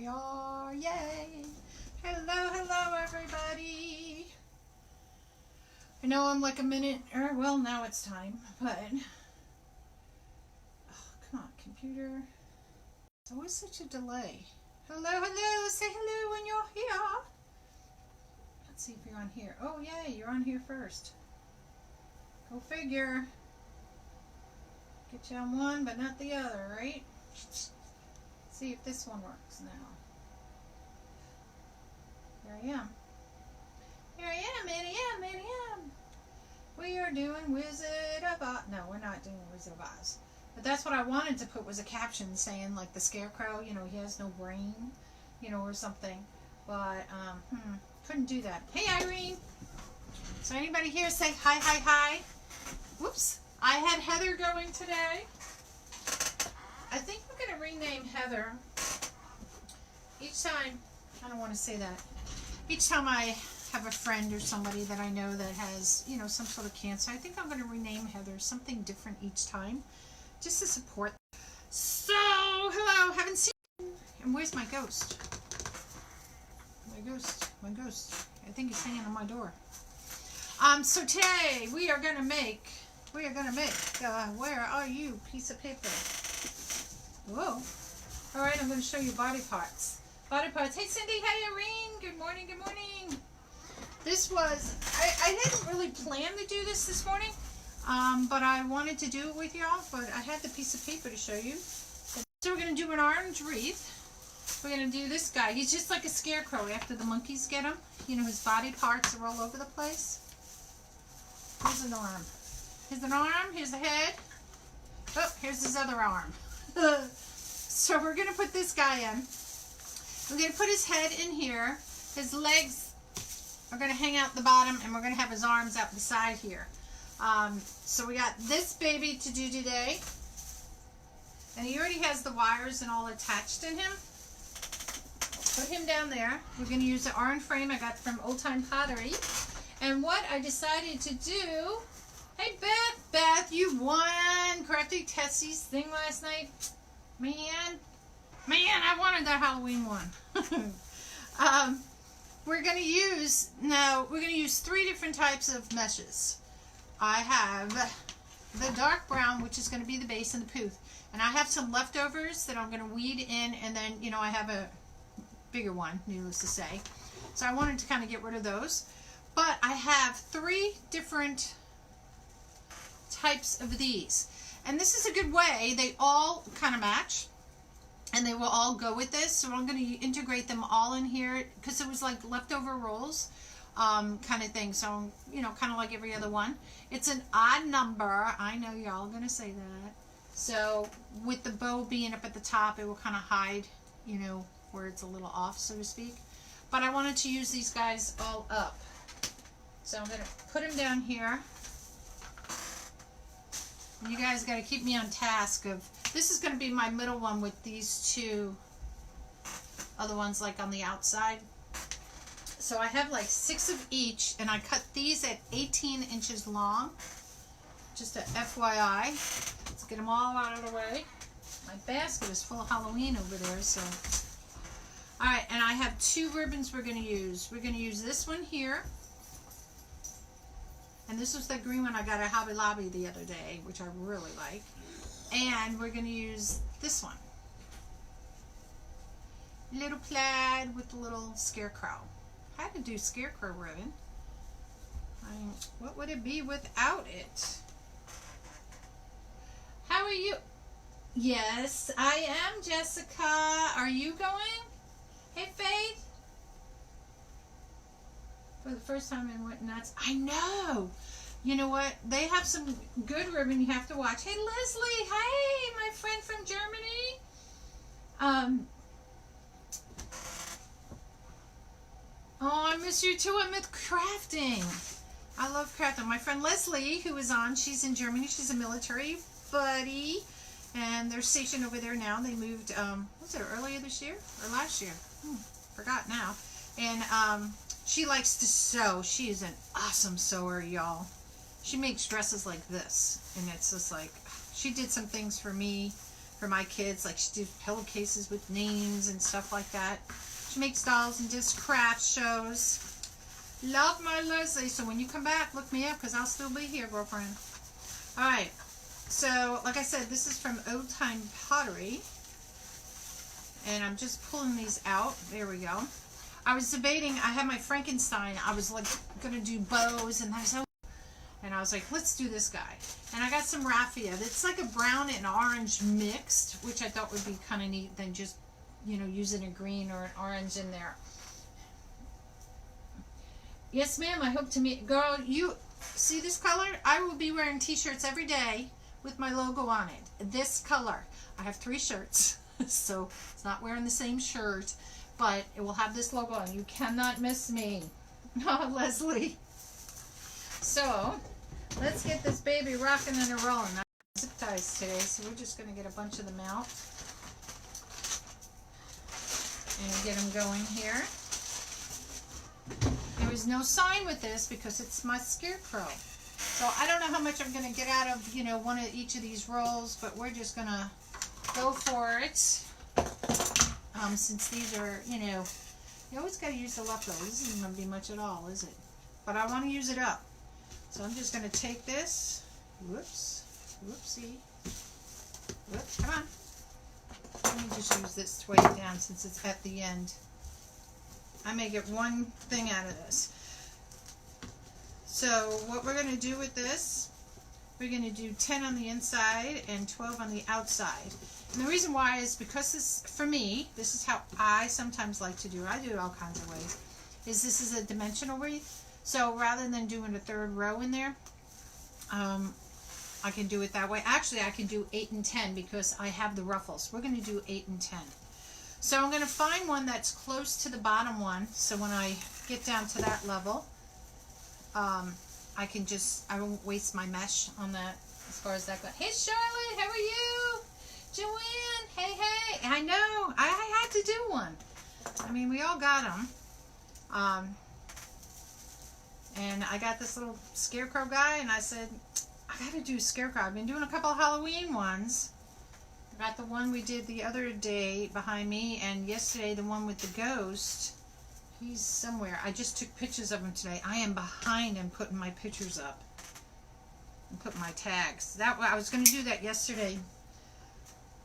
are. Yay! Hello, hello, everybody. I know I'm like a minute, or well, now it's time, but oh, come on, computer. It's always such a delay. Hello, hello. Say hello when you're here. Let's see if you're on here. Oh, yay, you're on here first. Go figure. Get you on one, but not the other, right? Let's see if this one works now. Here I am. Here I am, here I am. We are doing Wizard of Oz. No, we're not doing Wizard of Oz. But that's what I wanted to put was a caption saying like the Scarecrow, you know, he has no brain, you know, or something. But, couldn't do that. Hey, Irene. So anybody here say hi, hi, hi? Whoops. I had Heather going today. I think we're going to rename Heather each time. I don't want to say that. Each time I have a friend or somebody that I know that has, you know, some sort of cancer, I think I'm going to rename Heather something different each time, just to support. So, hello, haven't seen you. And where's my ghost? My ghost. I think he's hanging on my door. So today we are going to make, where are you, piece of paper? Whoa. All right, I'm going to show you body parts. Body parts. Hey, Cindy. Hey, Irene. Good morning. Good morning. This was, I didn't really plan to do this morning, but I wanted to do it with y'all, but I had the piece of paper to show you. So we're going to do an orange wreath. We're going to do this guy. He's just like a scarecrow after the monkeys get him. You know, his body parts are all over the place. Here's an arm. Here's an arm. Here's the head. Oh, here's his other arm. So we're going to put this guy in. We're going to put his head in here. His legs are going to hang out the bottom, and we're going to have his arms out the side here. So we got this baby to do today. And he already has the wires and all attached in him. Put him down there. We're going to use the orange frame I got from Old Time Pottery. And what I decided to do... Hey, Beth, you won Crafty Tessie's thing last night. Man, I wanted that Halloween one. We're going to use 3 different types of meshes. I have the dark brown, which is going to be the base and the poof. And I have some leftovers that I'm going to weed in, and then, you know, I have a bigger one, needless to say. So I wanted to kind of get rid of those. But I have 3 different types of these. And this is a good way. They all kind of match. And they will all go with this. So I'm going to integrate them all in here. Because it was like leftover rolls kind of thing. So, you know, kind of like every other one. It's an odd number. I know y'all are going to say that. So with the bow being up at the top, it will kind of hide, you know, where it's a little off, so to speak. But I wanted to use these guys all up. So I'm going to put them down here. And you guys got to keep me on task of, this is going to be my middle one with these 2 other ones like on the outside. So I have like 6 of each, and I cut these at 18 inches long. Just a FYI. Let's get them all out of the way. My basket is full of Halloween over there, so. Alright, and I have 2 ribbons we're going to use. We're going to use this one here. And this was the green one I got at Hobby Lobby the other day, which I really like. And we're going to use this one. Little plaid with the little scarecrow. I had to do scarecrow ribbon. What would it be without it? How are you? Yes, I am, Jessica. Are you going? Hey, Faith. For the first time in Went Nuts. I know. You know what? They have some good ribbon you have to watch. Hey, Leslie. Hey, my friend from Germany. Oh, I miss you too. I miss crafting. I love crafting. My friend Leslie, who is on, she's in Germany. She's a military buddy. And they're stationed over there now. They moved, was it earlier this year? Or last year? Forgot now. And, she likes to sew. She is an awesome sewer, y'all. She makes dresses like this. And it's just like, she did some things for me for my kids. Like she did pillowcases with names and stuff like that. She makes dolls and does craft shows. Love my Leslie. So when you come back, look me up because I'll still be here, girlfriend. Alright. So, like I said, this is from Old Time Pottery. And I'm just pulling these out. There we go. I was debating, I had my Frankenstein. I was like going to do bows and I was like, let's do this guy. And I got some raffia. It's like a brown and orange mixed, which I thought would be kind of neat than just, you know, using a green or an orange in there. Yes, ma'am, I hope to meet. Girl, you see this color? I will be wearing t-shirts every day with my logo on it. This color. I have 3 shirts, so it's not wearing the same shirt, but it will have this logo on. You cannot miss me. Oh, Leslie. So, let's get this baby rocking and rolling. I have zip ties today, so we're just going to get a bunch of them out and get them going here. There was no sign with this because it's my Scarecrow. So I don't know how much I'm going to get out of, you know, one of each of these rolls, but we're just going to go for it. Since these are, you know, you always got to use the leftovers. This isn't going to be much at all, is it? But I want to use it up. So I'm just going to take this. Whoops. Whoopsie. Whoops. Come on. Let me just use this to weigh it down since it's at the end. I may get one thing out of this. So what we're going to do with this, we're going to do 10 on the inside and 12 on the outside. And the reason why is because this, for me, this is how I sometimes like to do it. I do it all kinds of ways. Is this is a dimensional wreath. So rather than doing a 3rd row in there, I can do it that way. Actually, I can do 8 and 10 because I have the ruffles. We're going to do 8 and 10. So I'm going to find one that's close to the bottom one. So when I get down to that level, I can just, I won't waste my mesh on that as far as that goes. Hey Charlotte, how are you? Joanne, hey, hey. I know, I had to do one. I mean, we all got them. And I got this little Scarecrow guy and I said, I got to do Scarecrow. I've been doing a couple of Halloween ones. I got the one we did the other day behind me, and yesterday the one with the ghost. He's somewhere. I just took pictures of him today. I am behind in putting my pictures up and putting my tags. I was going to do that yesterday,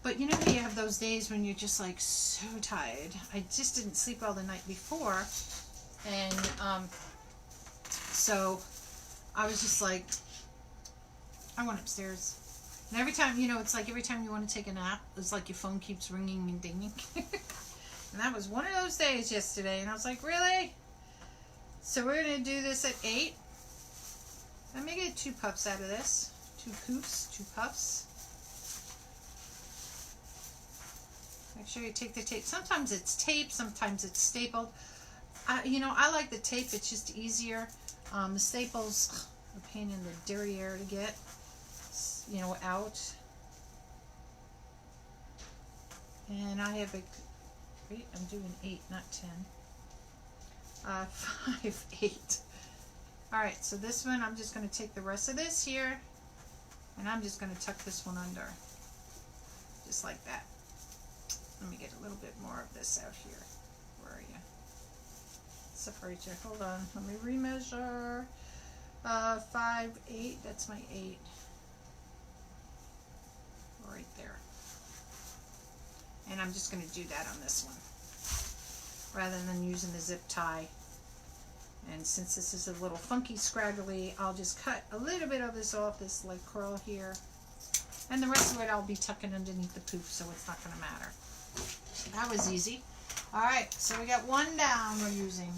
but you know how you have those days when you're just like so tired. I just didn't sleep all the night before, and so I was just like, I went upstairs. And every time, you know, it's like every time you want to take a nap, it's like your phone keeps ringing and dinging. And that was one of those days yesterday. And I was like, really? So we're going to do this at 8. I may get 2 puffs out of this. 2 poofs, 2 puffs. Make sure you take the tape. Sometimes it's tape, sometimes it's stapled. You know, I like the tape. It's just easier. The staples are a pain in the derriere to get, you know, out. And I have a, wait, I'm doing 8, not 10. 5, 8. Alright, so this one, I'm just going to take the rest of this here, and I'm just going to tuck this one under. Just like that. Let me get a little bit more of this out here. Where are you? Separate you. Hold on. Let me remeasure. 5, 8. That's my 8. Right there. And I'm just going to do that on this one rather than using the zip tie. And since this is a little funky scraggly, I'll just cut a little bit of this off, this like curl here, and the rest of it I'll be tucking underneath the poof, so it's not going to matter. That was easy. Alright, so we got 1 down we're using.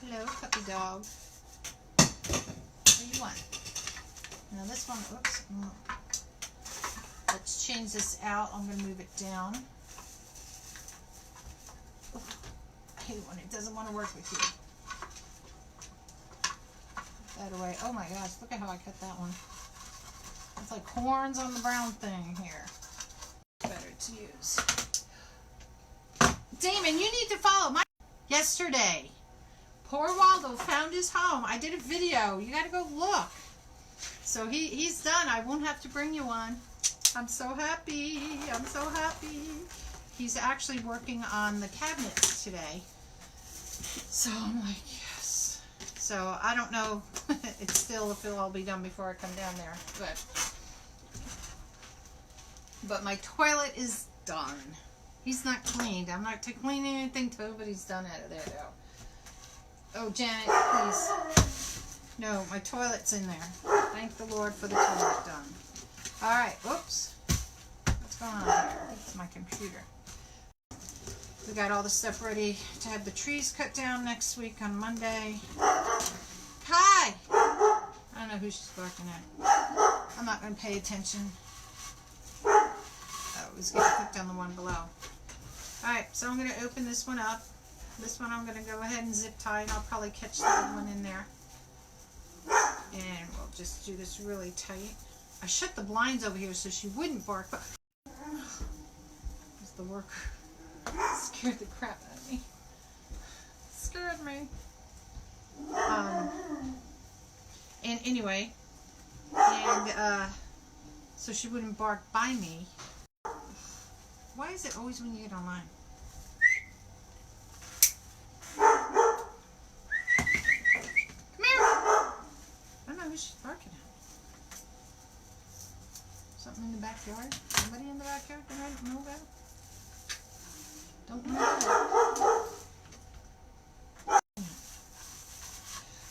Hello, puppy dog. What do you want? Now this one, oops. Let's change this out. I'm going to move it down. Oh, I hate it when it doesn't want to work with you. Put that away. Oh my gosh, look at how I cut that one. It's like horns on the brown thing here. Better to use. Damon, you need to follow my... Yesterday, poor Waldo found his home. I did a video. You got to go look. So he's done. I won't have to bring you one. I'm so happy. I'm so happy. He's actually working on the cabinets today. So I'm like, yes. So I don't know it's still if it'll all be done before I come down there. But my toilet is done. He's not cleaned. I'm not cleaning anything till, but he's done out of there though. Oh, Janet, please. No, my toilet's in there. Thank the Lord for the toilet done. All right, whoops. What's going on here? I think it's my computer. We got all the stuff ready to have the trees cut down next week on Monday. Hi! I don't know who she's barking at. I'm not going to pay attention. Oh, it was getting cooked on the one below. Alright, so I'm going to open this one up. This one I'm going to go ahead and zip tie, and I'll probably catch the other one in there. And we'll just do this really tight. I shut the blinds over here so she wouldn't bark, but the worker scared the crap out of me. Scared me. And anyway, so she wouldn't bark by me. Why is it always when you get online? Come here! I don't know who she's barking at. Something in the backyard? Somebody in the backyard that I don't know about? Don't know.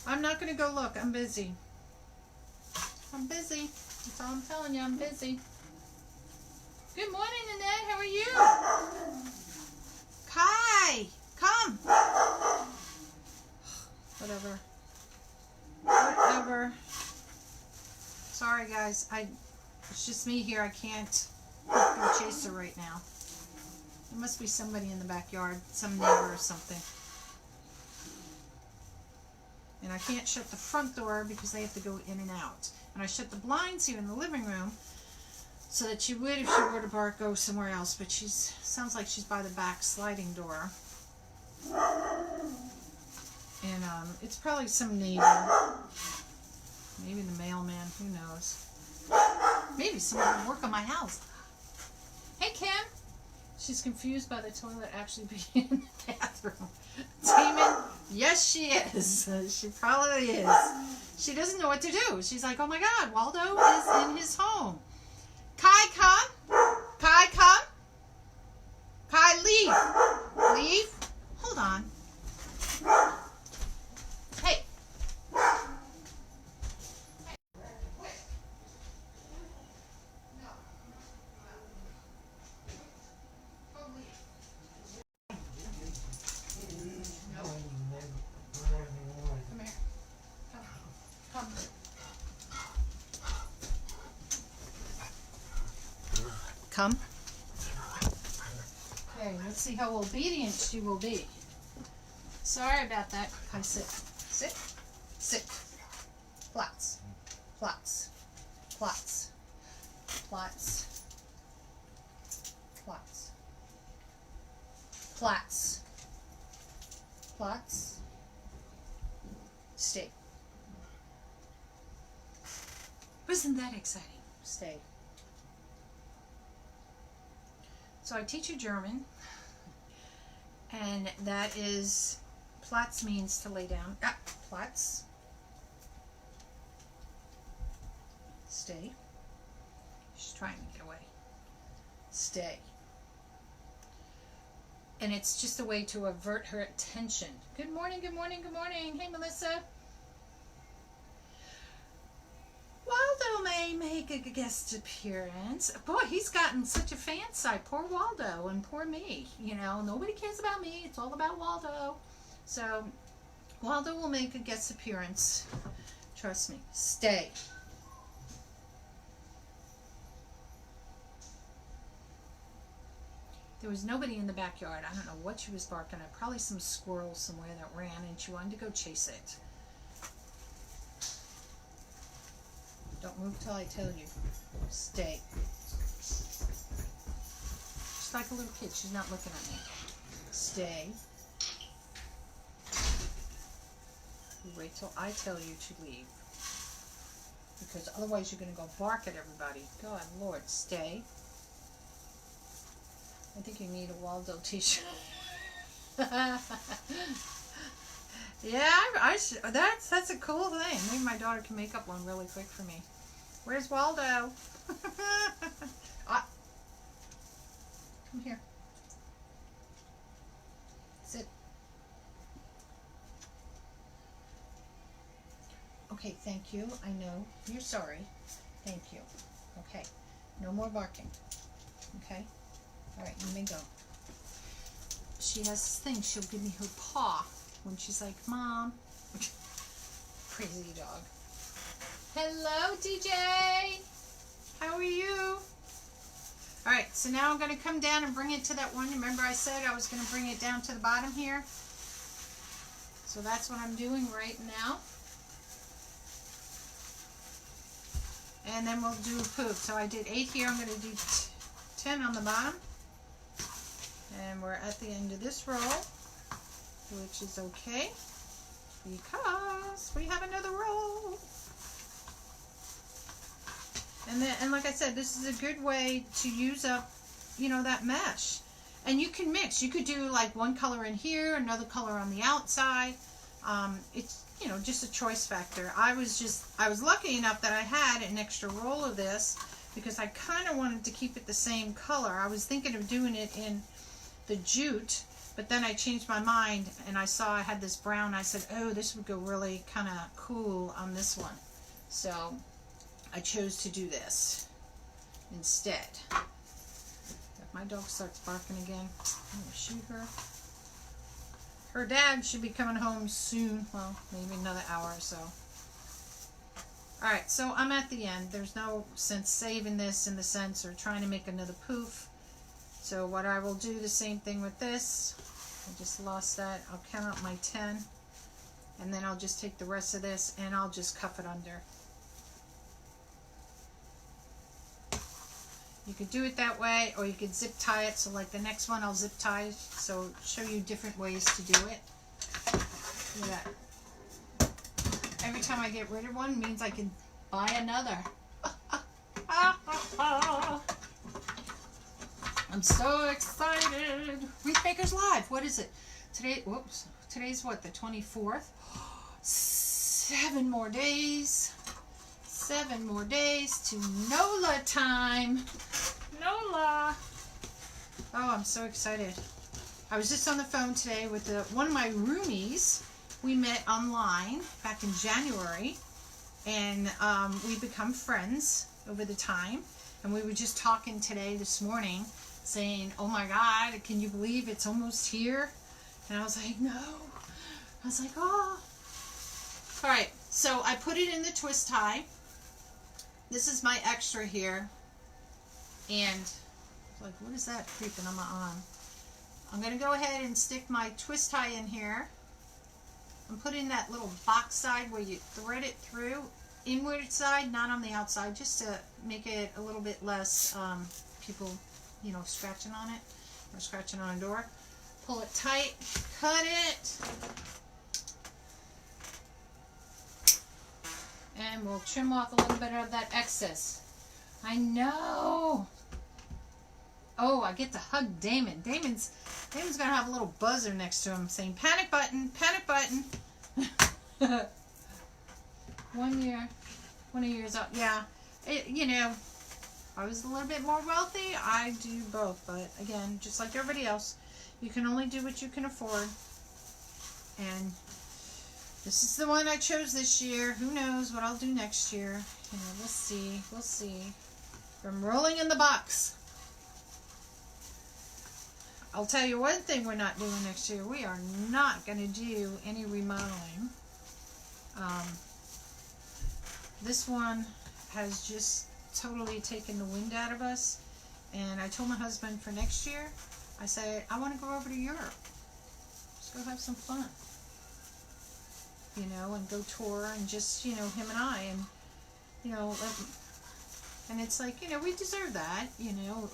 I'm not going to go look. I'm busy. I'm busy. That's all I'm telling you. I'm busy. Good morning, Annette. How are you? Kai, come. Whatever. Whatever. Sorry, guys. It's just me here. I can't go chase her right now. There must be somebody in the backyard, some neighbor or something. And I can't shut the front door because they have to go in and out. And I shut the blinds here in the living room so that she would, if she were to bark, go somewhere else. But sounds like she's by the back sliding door. And it's probably some neighbor. Maybe the mailman, who knows. Maybe someone will work on my house. Hey, Kim. She's confused by the toilet actually being in the bathroom. Damon, yes she is. She probably is. She doesn't know what to do. She's like, oh my God, Waldo is in his home. Kai, come. Kai, come. Kai, leave. Leave. Hold on. Hey. Come. Okay, let's see how obedient she will be. Sorry about that. Kai, sit. Sit. Sit. Flats. Flats. Flats. Flats. Flats. Flats. Flats. Stay. Wasn't that exciting? Stay. So I teach you German, and that is, Platz means to lay down. Platz. Stay. She's trying to get away. Stay. And it's just a way to avert her attention. Good morning, good morning, good morning. Hey, Melissa. Waldo may make a guest appearance. Boy, he's gotten such a fan site. Poor Waldo and poor me. You know, nobody cares about me. It's all about Waldo. So, Waldo will make a guest appearance. Trust me. Stay. There was nobody in the backyard. I don't know what she was barking at. Probably some squirrel somewhere that ran and she wanted to go chase it. Don't move till I tell you. Stay. She's like a little kid. She's not looking at me. Stay. You wait till I tell you to leave. because otherwise you're going to go bark at everybody. God, Lord, stay. I think you need a Waldo t-shirt. Yeah, that's a cool thing. Maybe my daughter can make up one really quick for me. Where's Waldo? Come here. Sit. Okay, thank you. I know. You're sorry. Thank you. Okay. No more barking. Okay? Alright, you may go. She has this thing. She'll give me her paw when she's like, Mom. Crazy dog. Hello, DJ. How are you? Alright, so now I'm going to come down and bring it to that one. Remember I said I was going to bring it down to the bottom here? So that's what I'm doing right now. And then we'll do a poop. So I did 8 here. I'm going to do 10 on the bottom. And we're at the end of this row, which is okay because we have another row. And like I said, this is a good way to use up, you know, that mesh. And you can mix. You could do like one color in here, another color on the outside. It's, you know, just a choice factor. I was lucky enough that I had an extra roll of this because I kind of wanted to keep it the same color. I was thinking of doing it in the jute, but then I changed my mind and I saw I had this brown. I said, oh, this would go really kind of cool on this one. So I chose to do this instead. If my dog starts barking again, I'm going to shoot her. Her dad should be coming home soon. Well, maybe another hour or so. Alright, so I'm at the end. There's no sense saving this in the sense or trying to make another poof. So what I will do, the same thing with this. I just lost that. I'll count out my 10. And then I'll just take the rest of this and I'll just cuff it under. You could do it that way, or you could zip tie it. So like the next one I'll zip tie, so show you different ways to do it. Look at that. Every time I get rid of one means I can buy another. I'm so excited. Wreath Makers Live. What is it? Today, whoops. Today's what, the 24th? 7 more days. 7 more days to NOLA time. NOLA. Oh, I'm so excited. I was just on the phone today with one of my roomies. We met online back in January, and we become friends over the time. And we were just talking today, this morning, saying, oh my God, can you believe it's almost here? And I was like, no. I was like, oh. All right, so I put it in the twist tie. This is my extra here. And like, what is that creeping on my arm? I'm going to go ahead and stick my twist tie in here. I'm putting that little box side where you thread it through, inward side, not on the outside, just to make it a little bit less people, you know, scratching on it or scratching on a door. Pull it tight, cut it, and we'll trim off a little bit of that excess. I know. Oh, I get to hug Damon. Damon's gonna have a little buzzer next to him saying, "Panic button, panic button." 1 year, 20 years old. Yeah, you know, I was a little bit more wealthy. I do both, but again, just like everybody else, you can only do what you can afford. And this is the one I chose this year. Who knows what I'll do next year? You know, we'll see. We'll see. I'm rolling in the box. I'll tell you one thing we're not doing next year. We are not going to do any remodeling. This one has just totally taken the wind out of us. And I told my husband for next year, I said, I want to go over to Europe. Just go have some fun. You know, and go tour and just, you know, him and I. And, you know, and it's like, you know, we deserve that. You know,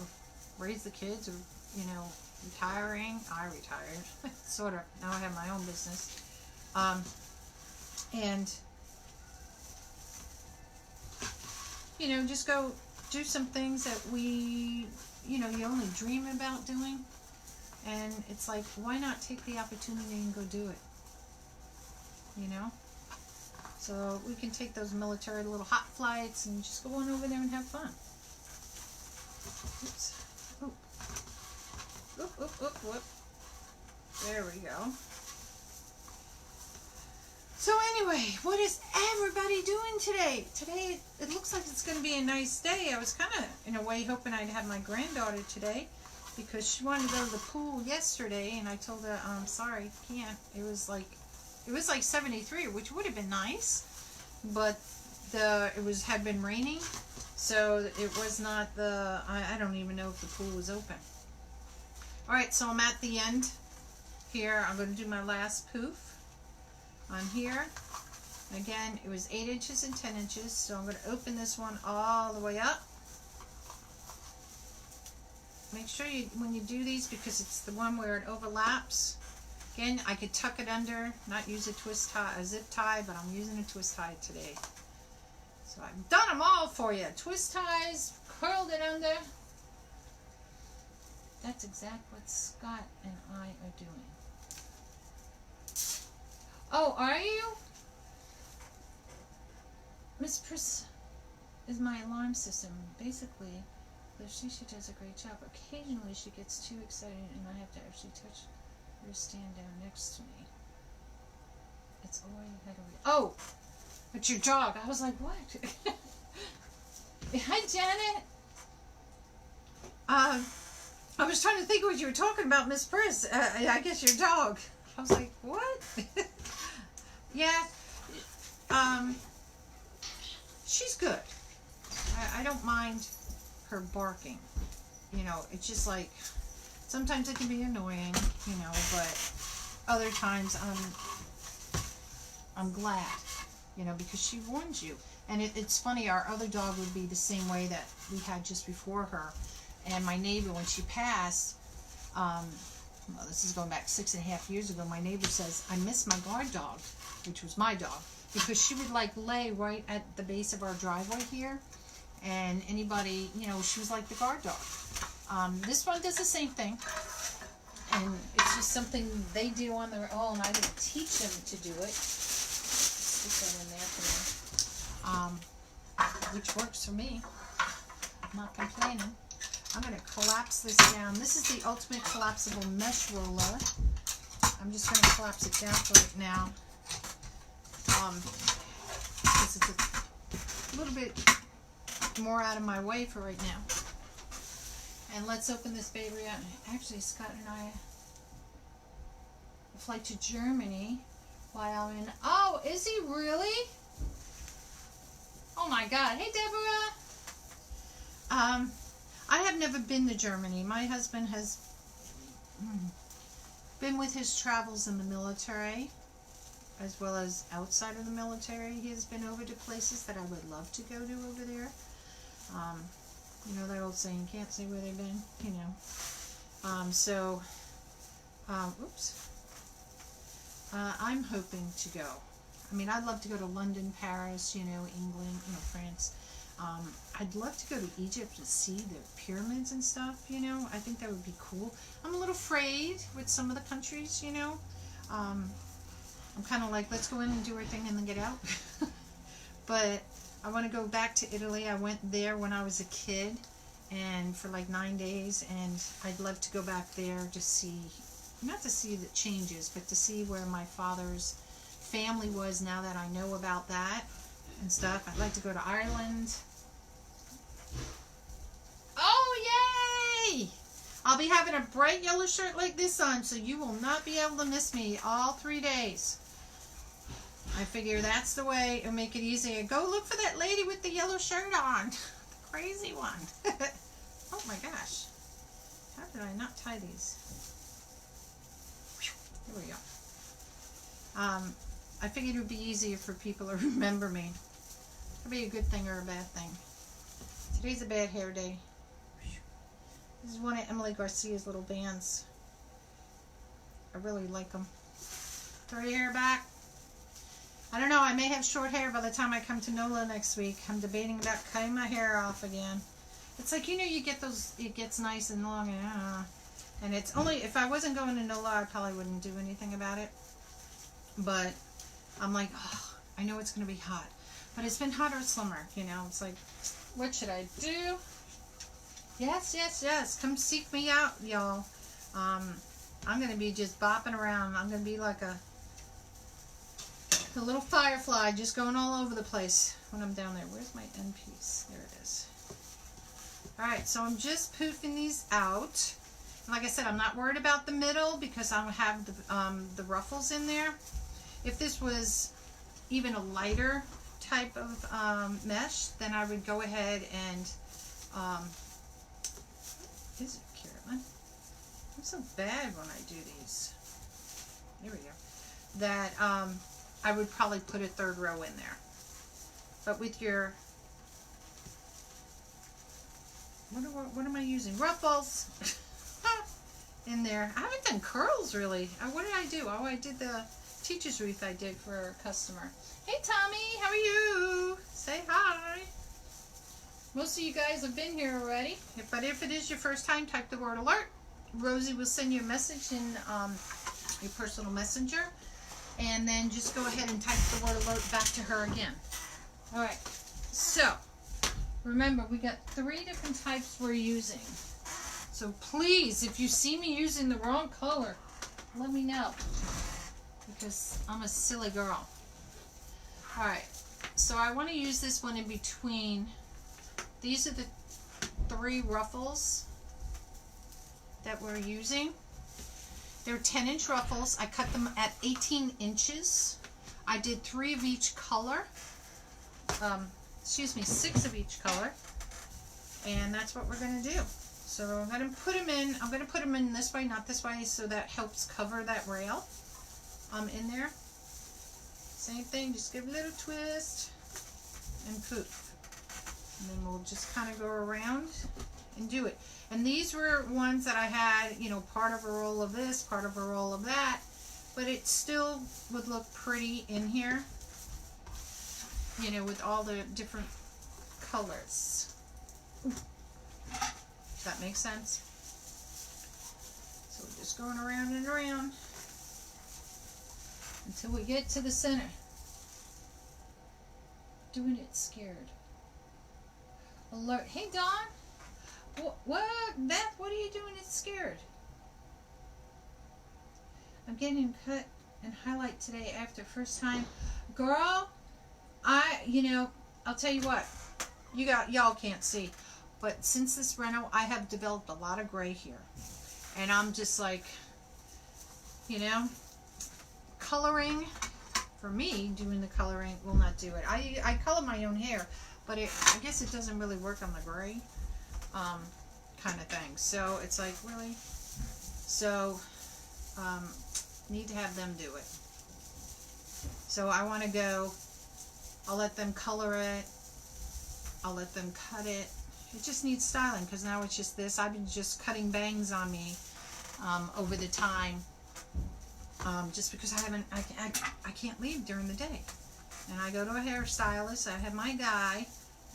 raise the kids or, you know, retiring. I retired. Sort of. Now I have my own business. And you know, just go do some things that you only dream about doing. And it's like, why not take the opportunity and go do it? You know? So we can take those military little hot flights and just go on over there and have fun. Oops. Oop. Oop, oop, oop, whoop. There we go. So anyway, what is everybody doing today? Today, it looks like it's going to be a nice day. I was kind of, in a way, hoping I'd have my granddaughter today because she wanted to go to the pool yesterday, and I told her, sorry, can't. It was like 73, which would have been nice, but it had been raining, so it was not I don't even know if the pool was open. All right, so I'm at the end here. I'm going to do my last poof on here. Again, it was 8 inches and 10 inches, so I'm going to open this one all the way up. Make sure when you do these, because it's the one where it overlaps. Again, I could tuck it under, not use a zip tie, but I'm using a twist tie today. So I've done them all for you. Twist ties, curled it under. That's exactly what Scott and I are doing. Oh, are you? Miss Pris is my alarm system. Basically, she does a great job. Occasionally, she gets too excited, and I have to actually touch her stand down next to me. It's already had a... Oh, it's your dog. I was like, what? Hi, Janet. I was trying to think what you were talking about, Miss Pris. I guess your dog. I was like, what? Yeah. She's good. I don't mind her barking. You know, it's just like, sometimes it can be annoying, you know, but other times I'm glad, you know, because she warns you. And it's funny, our other dog would be the same way that we had just before her. And my neighbor, when she passed, well, this is going back 6.5 years ago, my neighbor says, I miss my guard dog, which was my dog, because she would like lay right at the base of our driveway here, and anybody, you know, she was like the guard dog. This one does the same thing, and it's just something they do on their own. I didn't teach them to do it. Stick that in there for me, which works for me. I'm not complaining. I'm going to collapse this down. This is the ultimate collapsible mesh roller. I'm just going to collapse it down for right now. Because it's a little bit more out of my way for right now. And let's open this baby up. Actually, Scott and I a flight to Germany while in... Oh, is he really? Oh my God. Hey, Deborah. I have never been to Germany. My husband has been with his travels in the military, as well as outside of the military. He has been over to places that I would love to go to over there. You know that old saying, can't say where they've been, you know. Oops. I'm hoping to go. I mean, I'd love to go to London, Paris, you know, England, you know, France. I'd love to go to Egypt to see the pyramids and stuff, you know. I think that would be cool. I'm a little afraid with some of the countries, you know. I'm kind of like, let's go in and do our thing and then get out. But I want to go back to Italy. I went there when I was a kid and for like 9 days, and I'd love to go back there to see, not to see the changes, but to see where my father's family was now that I know about that and stuff. I'd like to go to Ireland. Oh, yay! I'll be having a bright yellow shirt like this on, so you will not be able to miss me all 3 days. I figure that's the way it'll make it easier. Go look for that lady with the yellow shirt on. The crazy one. Oh my gosh. How did I not tie these? Here we go. I figured it would be easier for people to remember me. It could be a good thing or a bad thing. Today's a bad hair day. This is one of Emily Garcia's little bands. I really like them. Throw your hair back. I don't know, I may have short hair by the time I come to NOLA next week. I'm debating about cutting my hair off again. It's like, you know, you get those, it gets nice and long, and it's only, if I wasn't going to NOLA, I probably wouldn't do anything about it. But I'm like, oh, I know it's going to be hot. But it's been hotter summer, you know. It's like, what should I do? Yes, yes, yes. Come seek me out, y'all. I'm going to be just bopping around. I'm going to be like a little firefly just going all over the place when I'm down there. Where's my end piece? There it is. Alright, so I'm just poofing these out. Like I said, I'm not worried about the middle because I have the ruffles in there. If this was even a lighter type of mesh, then I would go ahead and, is it Carolynne? I'm so bad when I do these. There we go. That I would probably put a third row in there. But with your, what am I using? Ruffles in there. I haven't done curls really. What did I do? Oh, I did the teacher's wreath I did for a customer. Hey Tommy, how are you? Say hi. Most of you guys have been here already. But if it is your first time, type the word alert. Rosie will send you a message in your personal messenger. And then just go ahead and type the word alert back to her again. Alright, so remember we got 3 different types we're using. So please, if you see me using the wrong color, let me know. Because I'm a silly girl. Alright, so I want to use this one in between. These are the 3 ruffles that we're using. They're 10-inch ruffles. I cut them at 18 inches. I did 3 of each color. 6 of each color. And that's what we're going to do. So I'm going to put them in. I'm going to put them in this way, not this way, so that helps cover that rail in there. Same thing, just give a little twist and poof. And then we'll just kind of go around and do it. And these were ones that I had, you know, part of a roll of this, part of a roll of that, but it still would look pretty in here, you know, with all the different colors. Does that make sense? So we're just going around and around until we get to the center. Doing it scared. Alert. Hey, Dawn. What? Beth, what are you doing? It's scared. I'm getting cut and highlight today after first time. Girl, I'll tell you what. Y'all can't see. But since this reno, I have developed a lot of gray here. And I'm just like, you know, coloring, for me, doing the coloring will not do it. I color my own hair, but I guess it doesn't really work on the gray. Kind of thing. So it's like, really? So need to have them do it. So I want to go, I'll let them color it, I'll let them cut it. It just needs styling because now it's just this. I've been just cutting bangs on me over the time, just because I can't leave during the day. And I go to a hairstylist, I have my guy,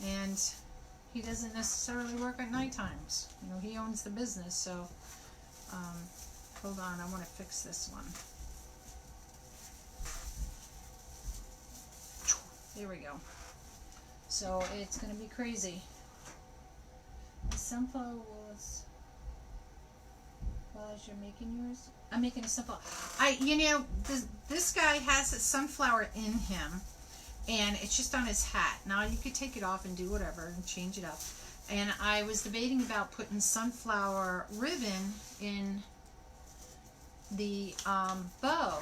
and he doesn't necessarily work at night times. You know, he owns the business, so, hold on, I want to fix this one. There we go. So, it's going to be crazy. The sunflower was, well, as you're making yours, I'm making a sunflower. This guy has a sunflower in him. And it's just on his hat. Now you could take it off and do whatever and change it up. And I was debating about putting sunflower ribbon in the bow.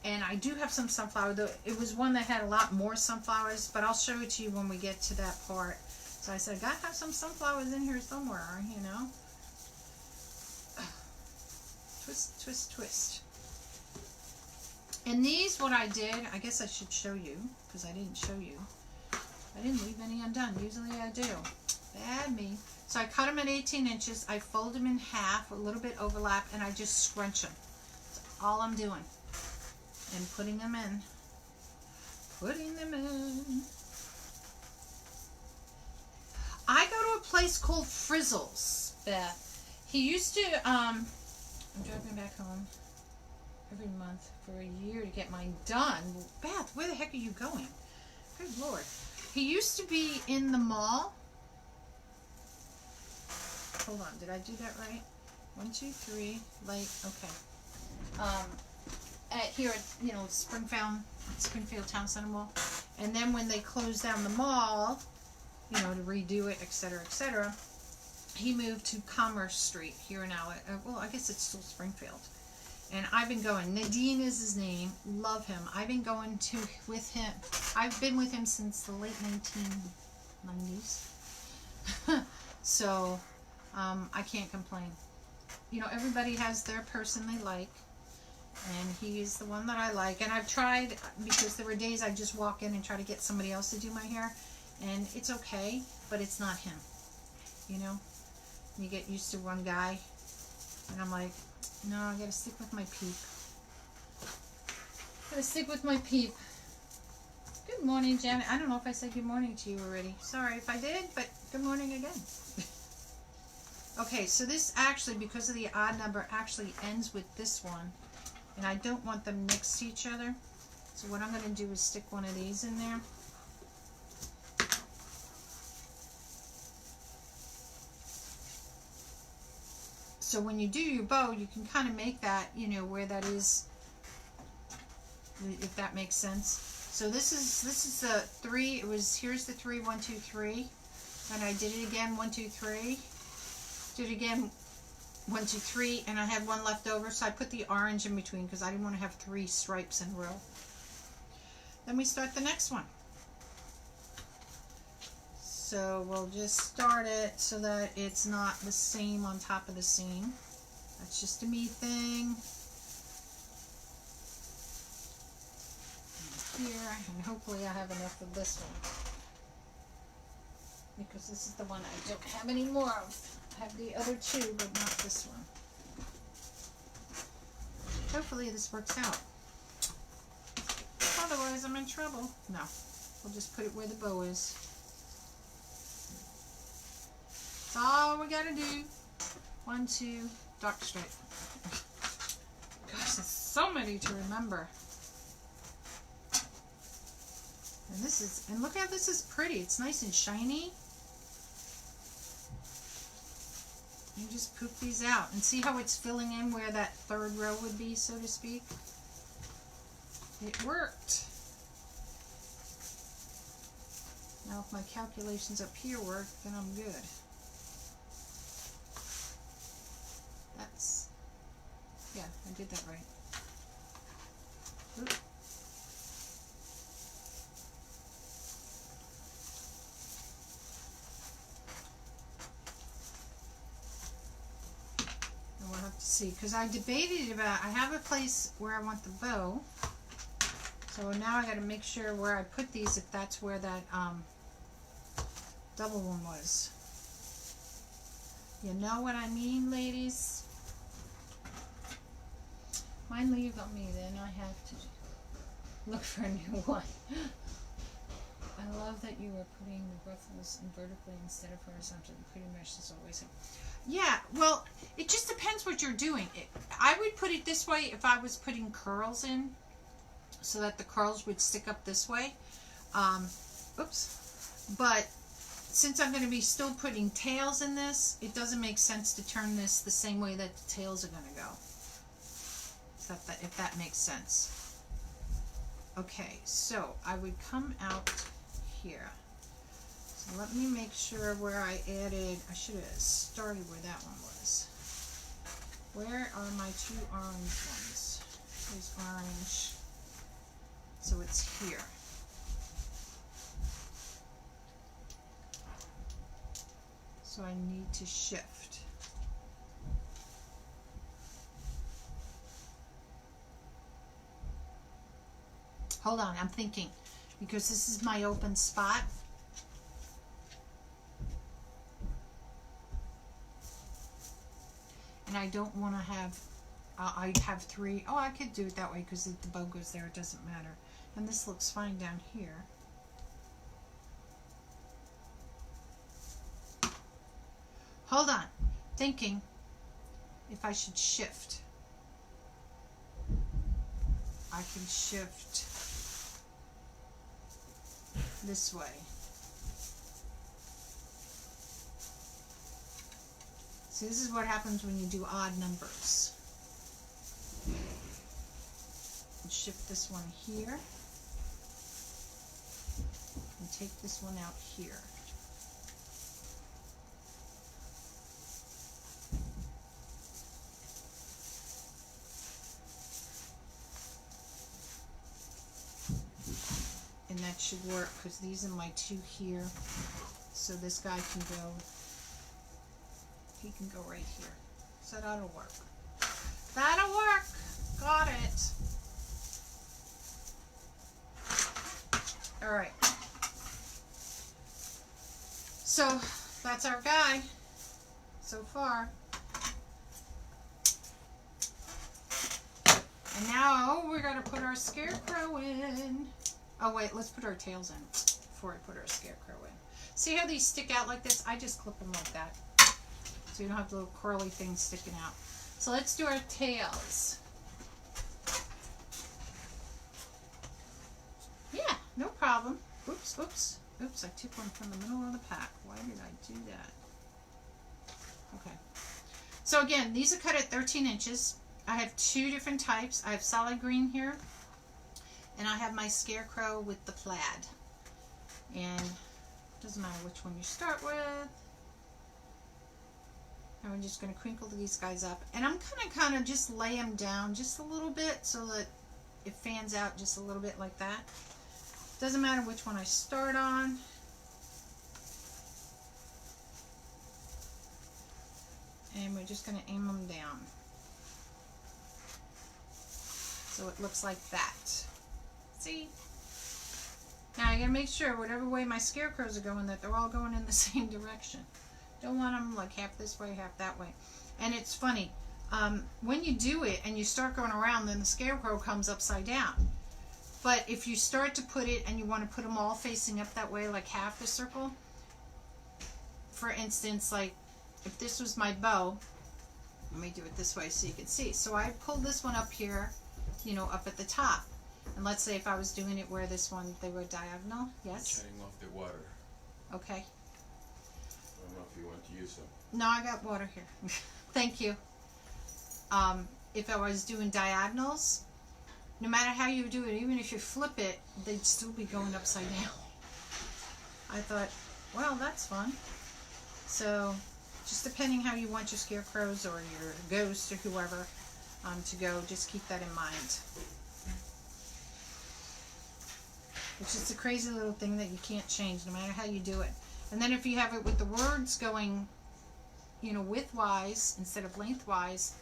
And I do have some sunflower, though it was one that had a lot more sunflowers, but I'll show it to you when we get to that part. So I said, I gotta have some sunflowers in here somewhere, you know. Twist, twist, twist. And these, what I did, I guess I should show you, because I didn't show you. I didn't leave any undone. Usually I do. Bad me. So I cut them at 18 inches. I fold them in half, a little bit overlap, and I just scrunch them. That's all I'm doing. And putting them in. putting them in. I go to a place called Frizzles, Beth. He used to, I'm driving back home every month for a year to get mine done. Beth, where the heck are you going? Good Lord. He used to be in the mall. Hold on, did I do that right? 1, 2, 3, light, okay. Here at, you know, Springfield Town Center Mall. And then when they closed down the mall, you know, to redo it, etc., he moved to Commerce Street here in LA. Well, I guess it's still Springfield. And I've been going. Nadine is his name. Love him. I've been going with him. I've been with him since the late 1990s. So, I can't complain. You know, everybody has their person they like. And he is the one that I like. And I've tried, because there were days I just walk in and try to get somebody else to do my hair. And it's okay, but it's not him. You know? You get used to one guy. And I'm like, no, I gotta stick with my peep. Gotta stick with my peep. Good morning, Janet. I don't know if I said good morning to you already. Sorry if I did, but good morning again. Okay, so this actually, because of the odd number, actually ends with this one. And I don't want them next to each other. So what I'm going to do is stick one of these in there. So when you do your bow, you can kind of make that, you know, where that is, if that makes sense. So this is the 3. Here's the 3, 1, 2, 3. And I did it again, 1, 2, 3. Did it again, 1, 2, 3, and I had one left over, so I put the orange in between because I didn't want to have 3 stripes in a row. Then we start the next one. So we'll just start it so that it's not the same on top of the seam. That's just a me thing. And here, and hopefully I have enough of this one, because this is the one I don't have any more of. I have the other 2, but not this one. Hopefully this works out. Otherwise I'm in trouble. No. We'll just put it where the bow is. That's all we gotta do. 1, 2, dark stripe. Gosh, there's so many to remember. And look how this is pretty. It's nice and shiny. You just poop these out and see how it's filling in where that 3rd row would be, so to speak. It worked. Now if my calculations up here work, then I'm good. Yeah, I did that right. Oop. We'll have to see, because I debated about, I have a place where I want the bow, so now I got to make sure where I put these, if that's where that double one was. You know what I mean, ladies? Mine leave on me, then I have to look for a new one. I love that you are putting the ruffles in vertically instead of horizontally. Pretty much as always. Yeah, well, it just depends what you're doing. I would put it this way if I was putting curls in, so that the curls would stick up this way. Oops. But since I'm going to be still putting tails in this, it doesn't make sense to turn this the same way that the tails are going to go. If that makes sense. Okay, so I would come out here. So let me make sure where I added, I should have started where that one was. Where are my 2 orange ones? Here's orange. So it's here. So I need to shift. Hold on, I'm thinking, because this is my open spot. And I don't want to have, I have 3. Oh, I could do it that way because if the bow goes there, it doesn't matter. And this looks fine down here. Hold on. Thinking if I should shift. I can shift this way. See, this is what happens when you do odd numbers. And shift this one here. And take this one out here. And that should work because these are my two here. So this guy can go, he can go right here. So that'll work. That'll work. Got it. All right. So that's our guy so far. And now we're going to put our Scarecrow in. Oh wait, let's put our tails in before I put our Scarecrow in. See how these stick out like this? I just clip them like that. So you don't have the little curly things sticking out. So let's do our tails. Yeah, no problem. Oops, oops. Oops, I took one from the middle of the pack. Why did I do that? Okay. So again, these are cut at 13 inches. I have two different types. I have solid green here. And I have my Scarecrow with the plaid. And it doesn't matter which one you start with. And we're just going to crinkle these guys up. And I'm going to kind of just lay them down just a little bit so that it fans out just a little bit like that. Doesn't matter which one I start on. And we're just going to aim them down. So it looks like that. See? Now I gotta make sure whatever way my Scarecrows are going that they're all going in the same direction. Don't want them like half this way, half that way. And it's funny, when you do it and you start going around, then the Scarecrow comes upside down. But if you start to put it and you want to put them all facing up that way, like half the circle, for instance, like if this was my bow, let me do it this way so you can see. So I pulled this one up here, you know, up at the top. And let's say if I was doing it where this one, they were diagonal. Yes? Turning off the water. Okay. I don't know if you want to use them. No, I got water here. Thank you. If I was doing diagonals, no matter how you do it, even if you flip it, they'd still be going upside down. I thought, well, that's fun. So, just depending how you want your Scarecrows or your ghosts or whoever to go, just keep that in mind. Which is a crazy little thing that you can't change no matter how you do it. And then if you have it with the words going, you know, widthwise instead of lengthwise,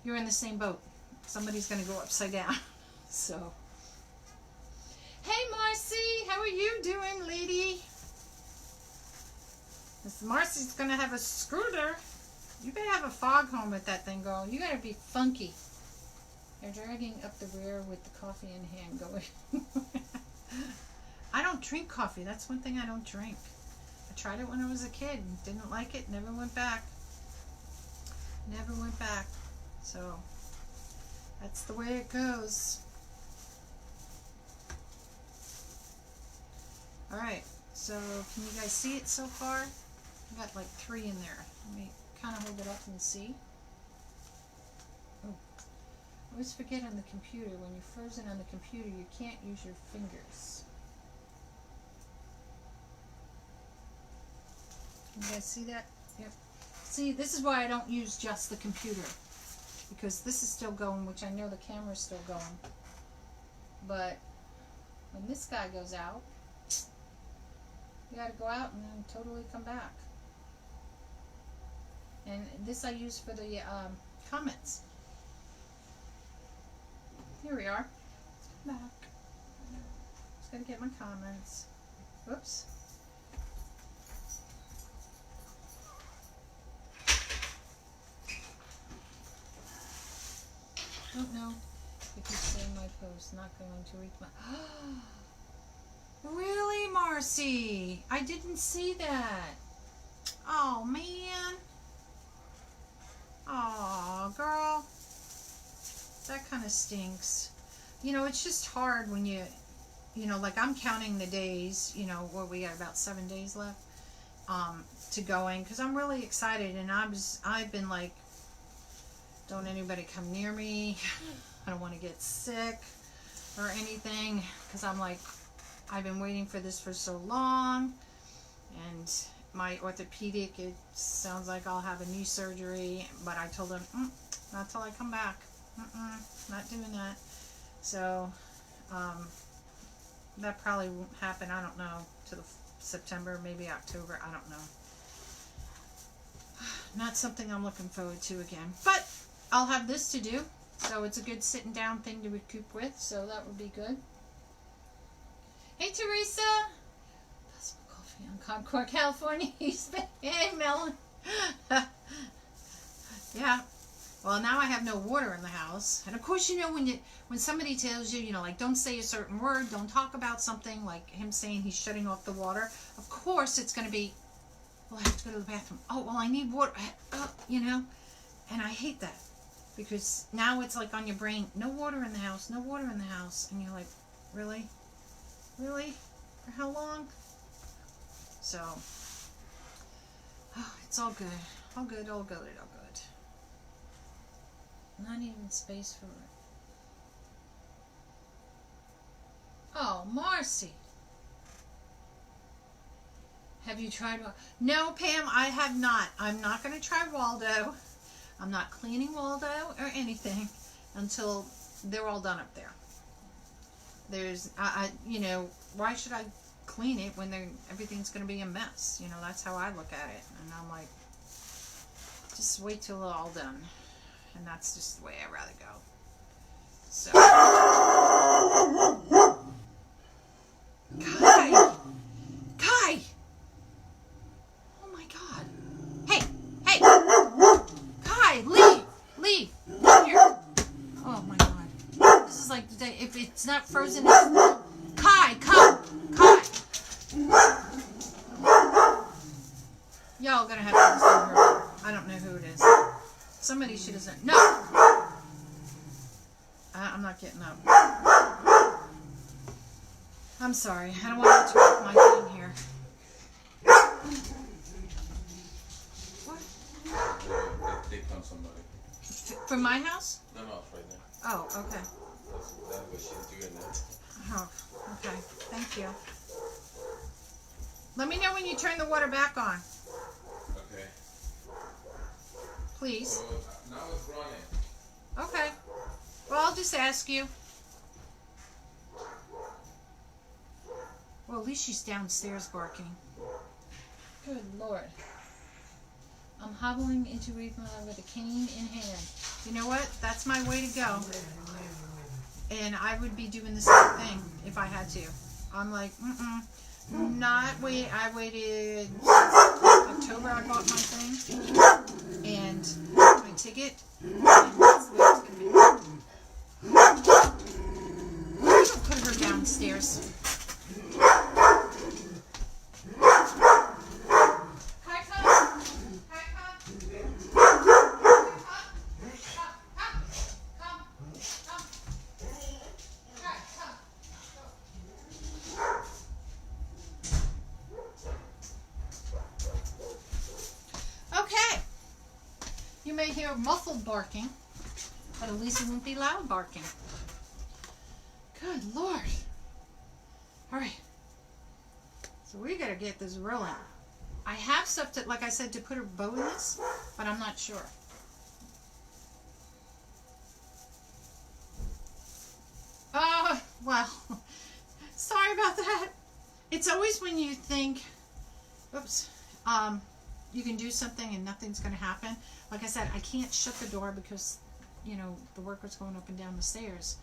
you're in the same boat. Somebody's going to go upside down. So, hey Marcy, how are you doing, lady? Miss Marcy's going to have a scooter. You better have a foghorn with that thing, girl. You got to be funky. They're dragging up the rear with the coffee in hand going. I don't drink coffee. That's one thing I don't drink. I tried it when I was a kid. Didn't like it. Never went back. Never went back. So, that's the way it goes. Alright. So, can you guys see it so far? I got like 3 in there. Let me kind of hold it up and see. Oh. I always forget on the computer, when you're frozen on the computer, you can't use your fingers. Can you guys see that? Yep. See, this is why I don't use just the computer. Because this is still going, which I know the camera's still going. But when this guy goes out, you gotta go out and then totally come back. And this I use for the comments. Here we are. Let's come back. Just gotta get my comments. Whoops. Don't know. If you see my post, not going to reach my... Really, Marcy? I didn't see that. Oh, man. Oh, girl. That kind of stinks. You know, it's just hard when you know, like I'm counting the days, you know, what we got about 7 days left to going, because I'm really excited, and I've been like, don't anybody come near me. I don't want to get sick or anything, because I'm like, I've been waiting for this for so long, and my orthopedic, it sounds like I'll have a knee surgery, but I told him, not till I come back. Not doing that. So, that probably won't happen, I don't know, till September, maybe October, I don't know. Not something I'm looking forward to again. But I'll have this to do, so it's a good sitting down thing to recoup with, so that would be good. Hey, Teresa! That's my coffee on Concord, California. Hey, Melon. Yeah. Well, now I have no water in the house. And of course, you know, when somebody tells you, you know, like, don't say a certain word, don't talk about something, like him saying he's shutting off the water, of course it's going to be, well, I have to go to the bathroom. Oh, well, I need water. You know? And I hate that. Because now it's like on your brain, no water in the house, no water in the house. And you're like, really? Really? For how long? So, it's all good. All good, all good, all good. Not even space for it. Oh, Marcy. Have you tried? No, Pam, I have not. I'm not going to try Waldo. I'm not cleaning Waldo or anything until they're all done up there. There's, you know, why should I clean it when everything's going to be a mess? You know, that's how I look at it. And I'm like, just wait till they're all done. And that's just the way I'd rather go. So. Kai! Oh my God. Hey! Kai, leave! Here. Oh my God. This is like the day, if it's not frozen, it's... Kai, come! Kai! Y'all gonna have to listen to her. I don't know who it is. Somebody should have said, no! I'm not getting up. I'm sorry. I don't want to interrupt my thing here. What? They found somebody. From my house? No, it's right there. Oh, okay. That's what she's doing now. Oh, okay. Thank you. Let me know when you turn the water back on. Okay. Please. So, now it's running. Okay. Well, I'll just ask you. Well, at least she's downstairs barking. Good Lord. I'm hobbling into wreath with a cane in hand. You know what? That's my way to go. And I would be doing the same thing if I had to. I'm like, not wait. I waited October. I bought my thing and my ticket. And that's the way it's gonna be. I'm gonna put her downstairs. You may hear muffled barking, but at least it won't be loud barking. Good Lord. Alright. So we gotta get this rolling. I have stuff to, like I said, to put a bow in this, but I'm not sure. Well, sorry about that. It's always when you think, oops, you can do something and nothing's going to happen. Like I said, I can't shut the door because, you know, the worker's going up and down the stairs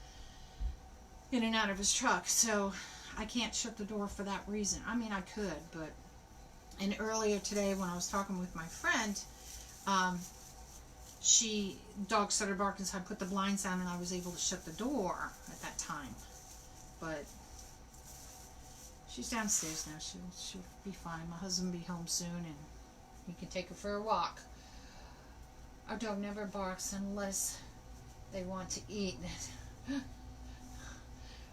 in and out of his truck. So I can't shut the door for that reason. I mean, I could, but... And earlier today when I was talking with my friend, dog started barking, so I put the blinds down and I was able to shut the door at that time. But she's downstairs now. She'll be fine. My husband will be home soon and he can take her for a walk. Our dog never barks unless they want to eat.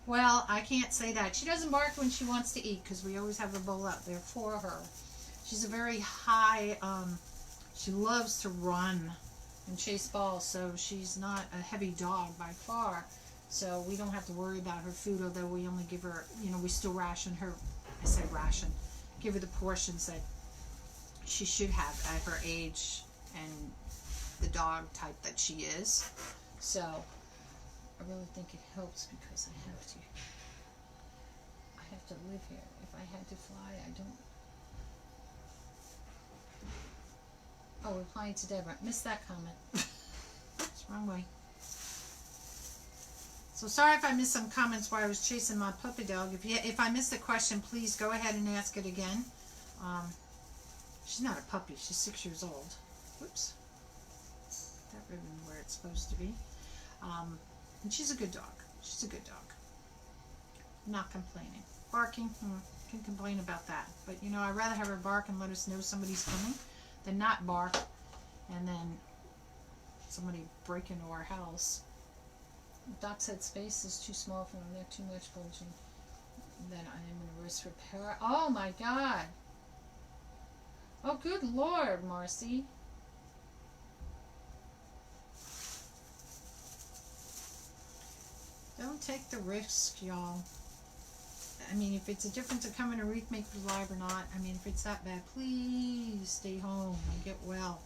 Well, I can't say that. She doesn't bark when she wants to eat because we always have a bowl out there for her. She's a very high, she loves to run and chase balls, so she's not a heavy dog by far. So we don't have to worry about her food, although we only give her, we still ration her. I say ration. Give her the portions that she should have at her age and the dog type that she is. So I really think it helps because I have to live here. If I had to fly, I don't. Oh, replying to Deborah. Missed that comment. It's wrong way. So sorry if I missed some comments while I was chasing my puppy dog. If I missed a question, please go ahead and ask it again. She's not a puppy. She's 6 years old. Whoops. That ribbon where it's supposed to be. And she's a good dog. She's a good dog. Not complaining. Barking, can complain about that. But I'd rather have her bark and let us know somebody's coming than not bark and then somebody break into our house. Doc said space is too small for them. They're too much bulging. Then I am going to risk repair. Oh my God. Oh, good Lord, Marcy. Don't take the risk, y'all. I mean, if it's a difference of coming to Wreath Makers Live or not, I mean, if it's that bad, please stay home and get well.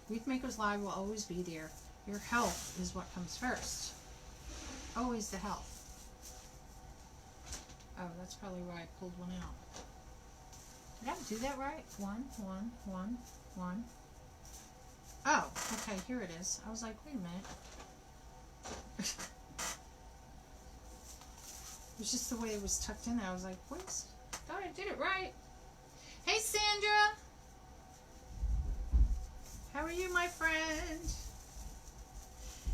Wreath Makers Live will always be there. Your health is what comes first. Always the health. Oh, that's probably why I pulled one out. Did I do that right? One. Oh, okay, here it is. I was like, wait a minute. It was just the way it was tucked in there. I was like, what? Thought I did it right. Hey, Sandra. How are you, my friend?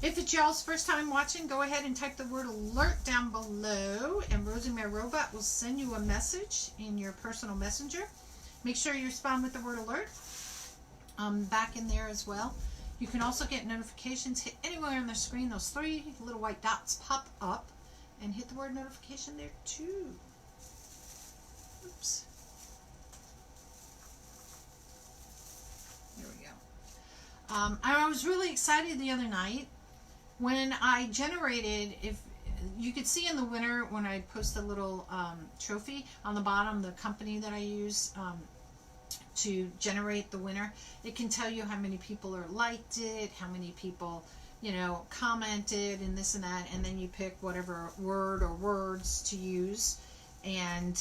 If it's y'all's first time watching, go ahead and type the word alert down below, and Rosemary Robot will send you a message in your personal messenger. Make sure you respond with the word alert back in there as well. You can also get notifications. Hit anywhere on the screen. Those 3 little white dots pop up, and hit the word notification there too. Oops. There we go. I was really excited the other night when I generated, if you could see in the winner when I post a little trophy on the bottom, the company that I use to generate the winner, it can tell you how many people are liked it, how many people commented and this and that, and then you pick whatever word or words to use. And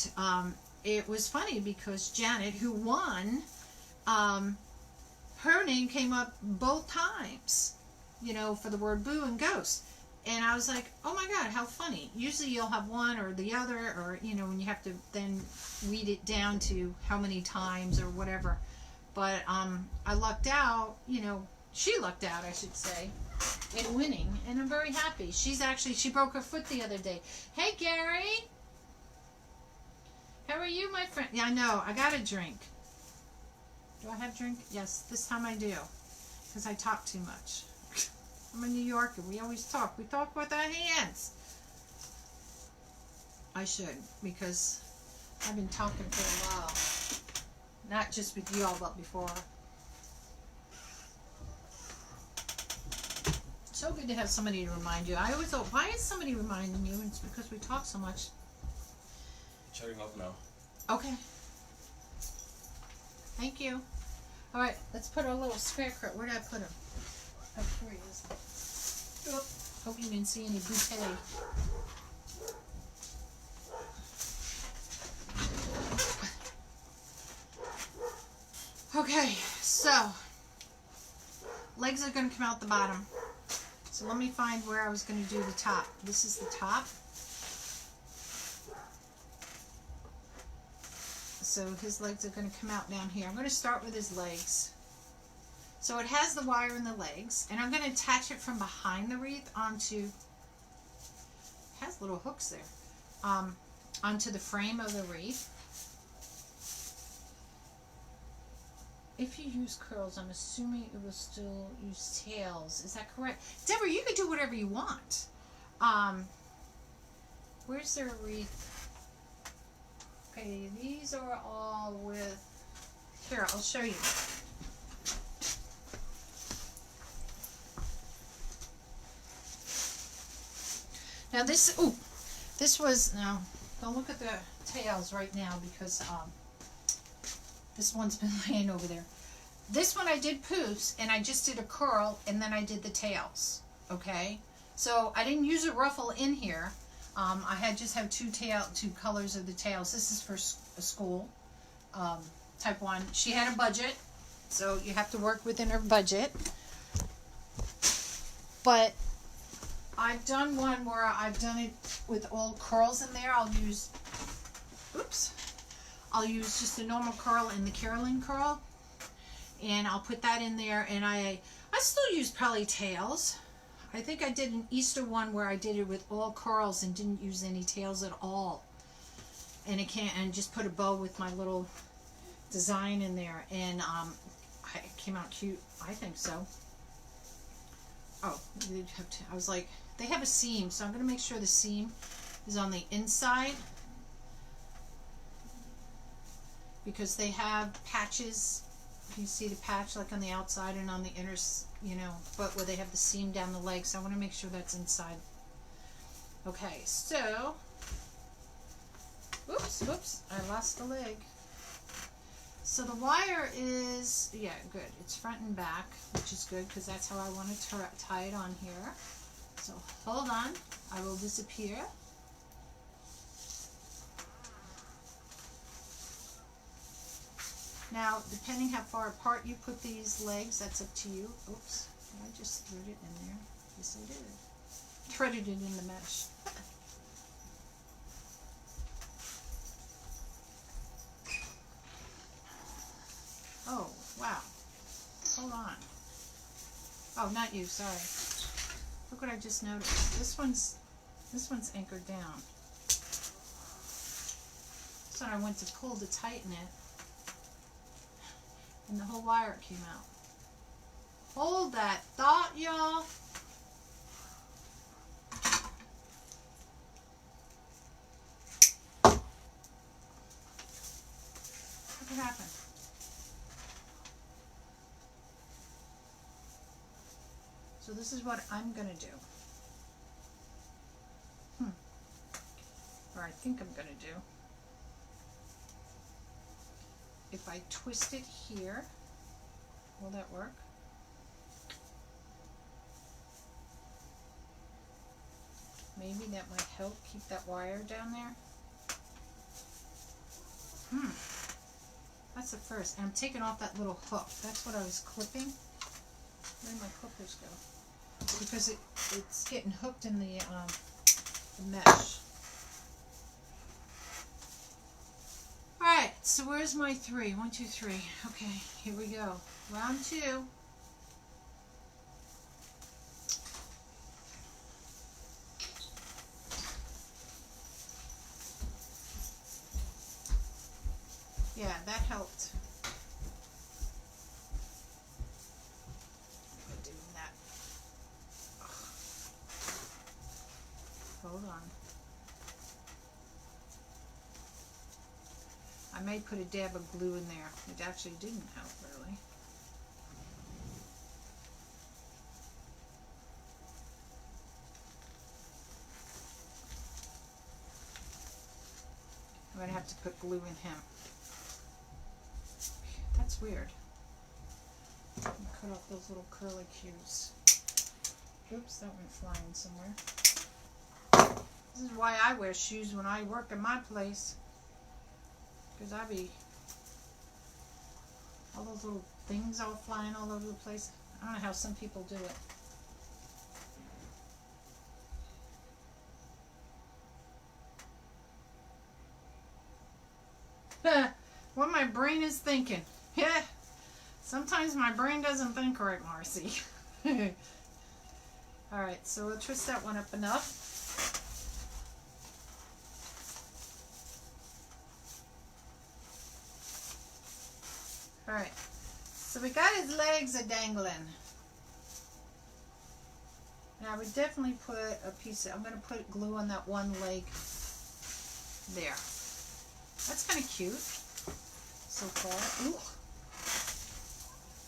it was funny because Janet, who won, her name came up both times, for the word boo and ghost. And I was like, oh my God, how funny. Usually you'll have one or the other, or, when you have to then weed it down to how many times or whatever. But I lucked out, she lucked out, I should say, in winning. And I'm very happy. She broke her foot the other day. Hey, Gary. How are you, my friend? Yeah, I know. I got a drink. Do I have a drink? Yes, this time I do. Because I talk too much. I'm a New Yorker. We always talk. We talk with our hands. I should, because I've been talking for a while. Not just with you all, but before. So good to have somebody to remind you. I always thought, why is somebody reminding you? It's because we talk so much. Shutting up now. Okay. Thank you. All right, let's put our little Scarecrow. Where did I put him? Oh, here he is. Oop. Hope you didn't see any bouquet. Okay, so legs are going to come out the bottom. So let me find where I was going to do the top. This is the top. So his legs are going to come out down here. I'm going to start with his legs. So it has the wire in the legs, and I'm going to attach it from behind the wreath onto, it has little hooks there, onto the frame of the wreath. If you use curls, I'm assuming it will still use tails. Is that correct? Deborah, you can do whatever you want. Where's their wreath? Okay, these are all with, here, I'll show you. Now this was, now, don't look at the tails right now because this one's been laying over there. This one I did poofs, and I just did a curl, and then I did the tails, okay? So I didn't use a ruffle in here. I just have two colors of the tails. This is for a school, type 1. She had a budget, so you have to work within her budget. But I've done one where I've done it with all curls in there. I'll use just a normal curl and the Carolynne curl, and I'll put that in there, and I still use probably tails. I think I did an Easter one where I did it with all curls and didn't use any tails at all, and and just put a bow with my little design in there, and it came out cute. I think so. Oh, I was like, they have a seam, so I'm going to make sure the seam is on the inside, because they have patches. You see the patch like on the outside and on the inner, but where they have the seam down the leg, so I want to make sure that's inside. Okay, so, oops, I lost the leg. So the wire is, yeah, good. It's front and back, which is good because that's how I want to tie it on here. So hold on, I will disappear. Now, depending how far apart you put these legs, that's up to you. Oops, I just threw it in there. Yes, I did. Threaded it in the mesh. Oh, wow. Hold on. Oh, not you, sorry. Look what I just noticed. This one's anchored down. So I went to pull to tighten it, and the whole wire came out. Hold that thought, y'all. Look what happened. So this is what I'm going to do. Or I think I'm going to do. If I twist it here, will that work? Maybe that might help keep that wire down there. That's the first. And I'm taking off that little hook. That's what I was clipping. Where did my clippers go? Because it's getting hooked in the mesh. Alright, so where's my 3? 1, 2, 3. Okay, here we go. Round 2. Yeah, that helped. Doing that. Hold on. I may put a dab of glue in there. It actually didn't help really. I'm going to have to put glue in him. That's weird. Cut off those little curly cues. Oops, that went flying somewhere. This is why I wear shoes when I work in my place. Because I be all those little things all flying all over the place. I don't know how some people do it. What my brain is thinking. Yeah. Sometimes my brain doesn't think right, Marcy. Alright, so we'll twist that one up enough. Alright, so we got his legs a dangling. Now I would definitely put a piece of, I'm going to put glue on that one leg there. That's kind of cute so far. Ooh.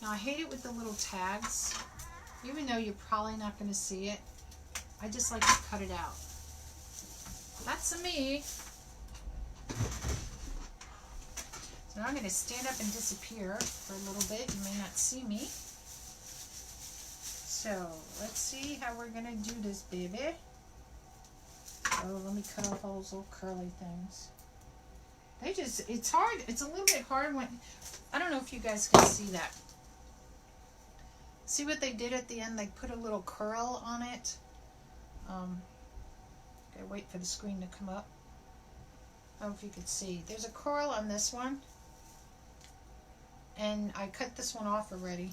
Now I hate it with the little tags, even though you're probably not going to see it. I just like to cut it out. That's me. So now I'm going to stand up and disappear for a little bit. You may not see me. So let's see how we're going to do this, baby. Oh, let me cut off all those little curly things. They just, it's hard. It's a little bit hard when, I don't know if you guys can see that. See what they did at the end? They put a little curl on it. Gotta wait for the screen to come up. I don't know if you could see. There's a curl on this one. And I cut this one off already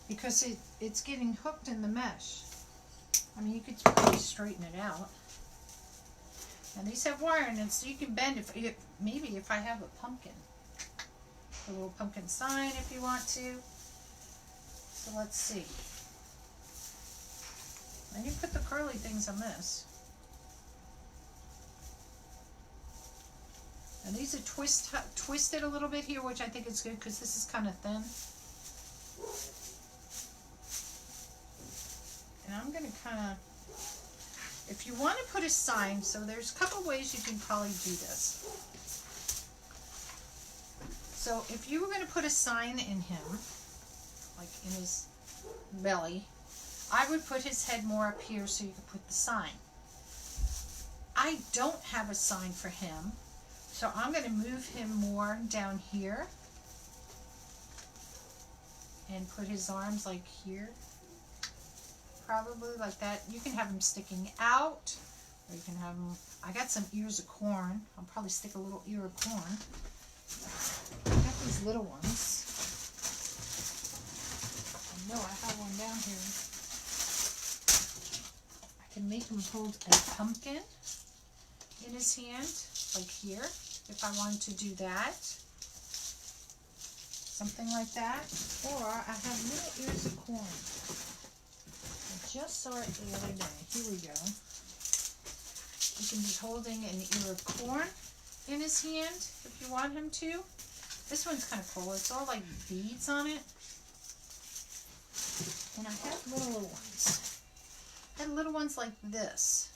because it's getting hooked in the mesh. I mean, you could probably straighten it out. And these have wire in it, so you can bend if maybe if I have a pumpkin. A little pumpkin sign if you want to. So let's see. And you put the curly things on this. And these are twisted a little bit here, which I think is good because this is kind of thin. And I'm going to kind of, if you want to put a sign, so there's a couple ways you can probably do this. So if you were going to put a sign in him, like in his belly, I would put his head more up here so you could put the sign. I don't have a sign for him, so I'm going to move him more down here and put his arms like here, probably like that. You can have him sticking out, or you can have him, I got some ears of corn. I'll probably stick a little ear of corn. I got these little ones. I know I have one down here. I can make him hold a pumpkin in his hand, like here, if I wanted to do that. Something like that. Or I have little ears of corn. I just saw it the other day. Here we go. You can be holding an ear of corn in his hand if you want him to. This one's kind of cool. It's all like beads on it. And I have little ones. I have little ones like this.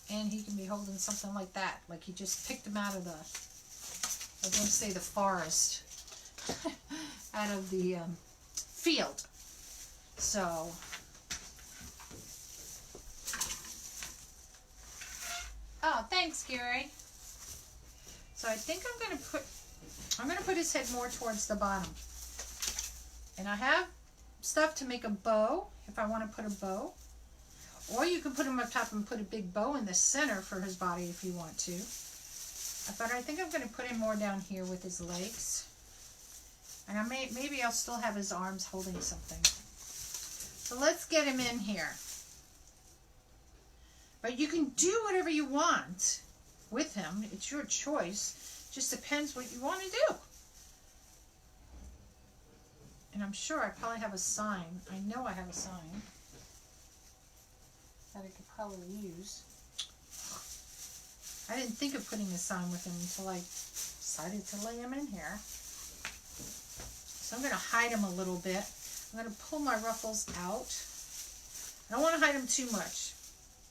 And he can be holding something like that. Like he just picked them out of the, I was going to say the forest. Out of the field. So, oh, thanks, Gary. So I think I'm going to put his head more towards the bottom. And I have stuff to make a bow, if I want to put a bow. Or you can put him up top and put a big bow in the center for his body if you want to. But I think I'm going to put him more down here with his legs. And maybe I'll still have his arms holding something. So let's get him in here. But you can do whatever you want with him. It's your choice. Just depends what you want to do. And I'm sure I probably have a sign. I know I have a sign that I could probably use. I didn't think of putting a sign with him until I decided to lay him in here. So I'm going to hide him a little bit. I'm going to pull my ruffles out. I don't want to hide him too much,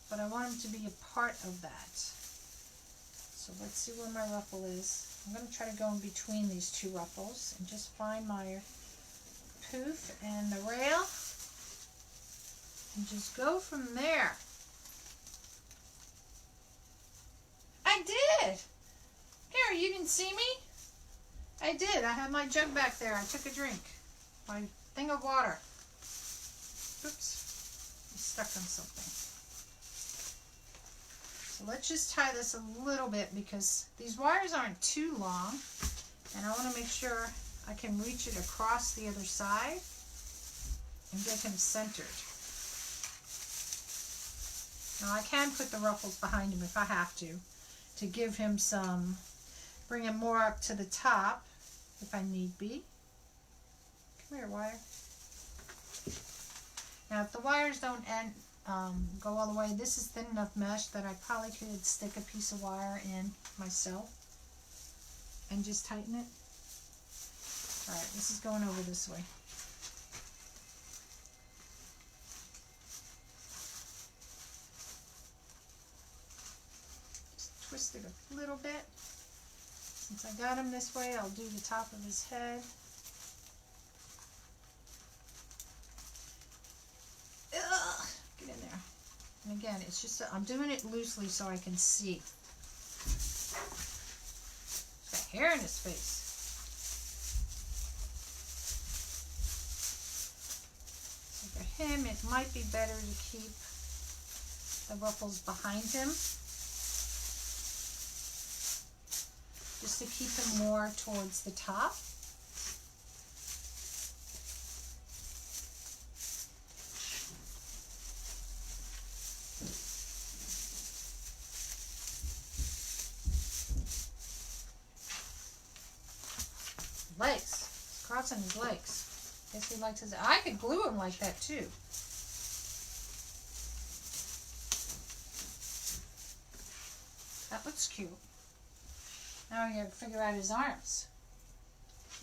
but I want him to be a part of that. So let's see where my ruffle is. I'm going to try to go in between these two ruffles and just find my poof and the rail and just go from there. I did! Here, you didn't see me? I did. I had my jug back there. I took a drink. My thing of water. Oops. I'm stuck on something. So let's just tie this a little bit because these wires aren't too long, and I want to make sure I can reach it across the other side and get him centered. Now I can put the ruffles behind him if I have to give him some, bring him more up to the top if I need be. Come here, wire. Now if the wires don't end, go all the way, this is thin enough mesh that I probably could stick a piece of wire in myself and just tighten it. Alright, this is going over this way. Just twist it a little bit. Since I got him this way, I'll do the top of his head. Ugh, get in there. And again, it's just, I'm doing it loosely so I can see. He's got hair in his face. So for him, it might be better to keep the ruffles behind him. Just to keep him more towards the top. Legs. He's crossing his legs. Guess he likes his... I could glue him like that too. That looks cute. Now we gotta figure out his arms.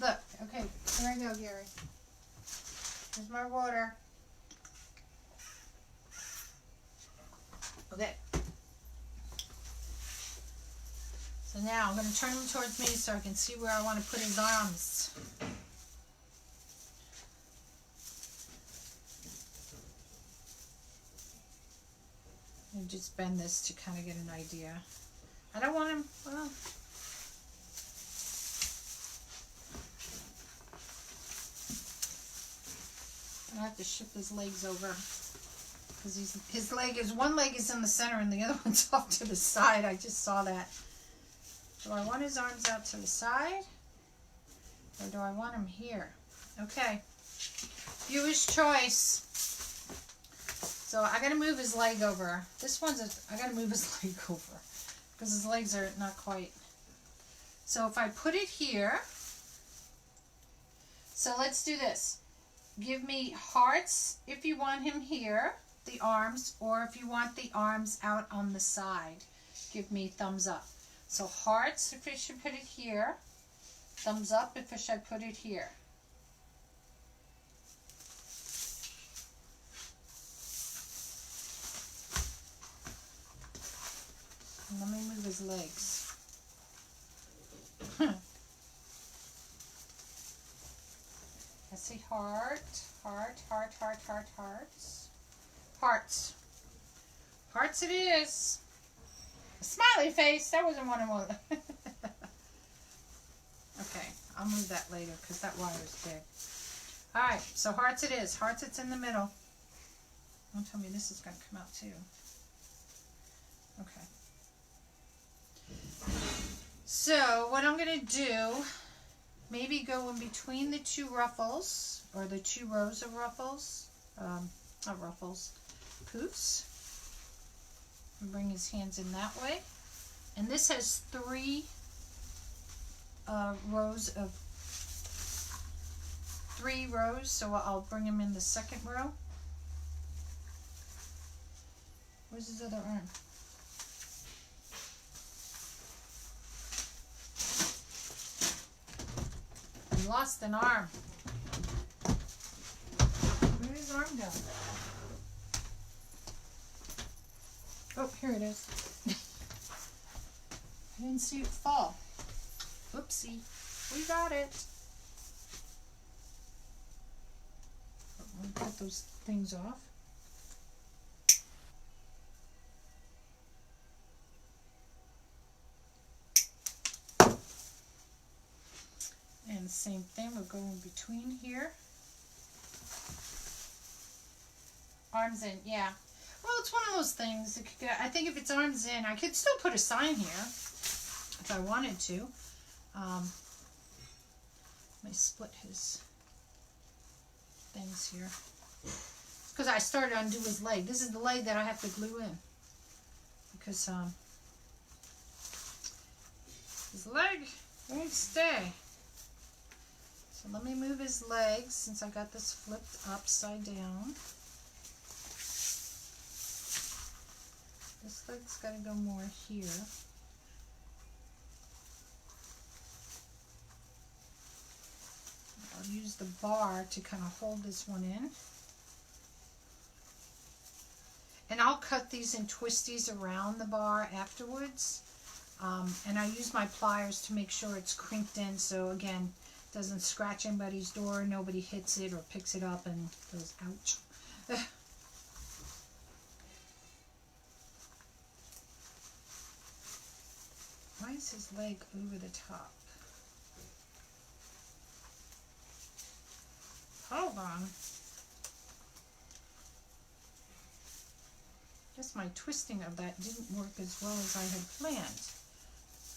Look, okay, here I go, Gary. Here's my water. Okay. So now I'm gonna turn him towards me so I can see where I want to put his arms. And just bend this to kind of get an idea. I don't want him, well, I have to shift his legs over because his leg is, one leg is in the center and the other one's off to the side. I just saw that. Do I want his arms out to the side or do I want him here? Okay, viewer's choice. So I gotta move his leg over. This one's I gotta move his leg over because his legs are not quite. So if I put it here, so let's do this. Give me hearts if you want him here, the arms, or if you want the arms out on the side, give me thumbs up. So hearts if I should put it here, thumbs up if I should put it here. And let me move his legs. I see heart, heart, heart, heart, heart, hearts. Hearts. Hearts it is. A smiley face. That wasn't one I wanted. Okay, I'll move that later because that wire is big. Alright, so hearts it is. Hearts it's in the middle. Don't tell me this is going to come out too. Okay. So, what I'm going to do, maybe go in between the two ruffles, or the two rows of ruffles, not ruffles, poofs, and bring his hands in that way. And this has 3 rows of, 3 rows, so I'll bring him in the second row. Where's his other arm? I lost an arm. Where'd his arm go? Oh, here it is. I didn't see it fall. Oopsie. We got it. We'll cut those things off. And the same thing, we'll go in between here. Arms in, yeah. Well, it's one of those things. It could get, I think if its arm's in, I could still put a sign here if I wanted to. Let me split his things here. Because I started to undo his leg. This is the leg that I have to glue in. Because his leg won't stay. So let me move his legs since I got this flipped upside down. This leg's got to go more here. I'll use the bar to kind of hold this one in. And I'll cut these in twisties around the bar afterwards. And I use my pliers to make sure it's crinked in, so again, it doesn't scratch anybody's door, nobody hits it or picks it up and goes, ouch. Why is his leg over the top? Hold on. Guess my twisting of that didn't work as well as I had planned.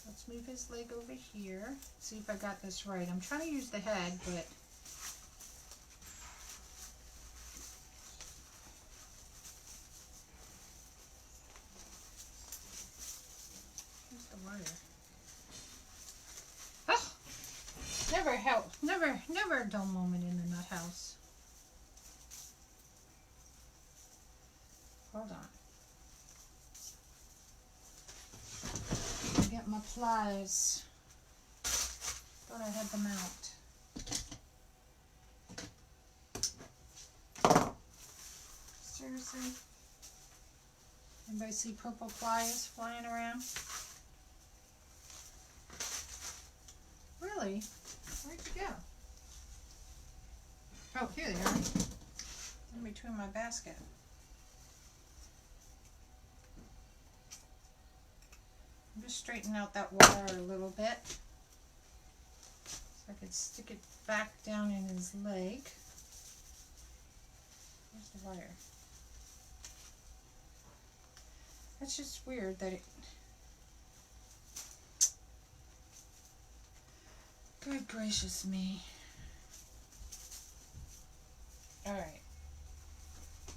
Let's move his leg over here. See if I got this right. I'm trying to use the head, but here's the wire. Oh, never a dull moment in the nut house. Hold on. Get my pliers. Thought I had them out. Seriously? Anybody see purple pliers flying around? Really? Where'd you go? Oh, here they are. In between my basket. I'm just straightening out that wire a little bit so I could stick it back down in his leg. Where's the wire? That's just weird that it... Good gracious me. Alright. I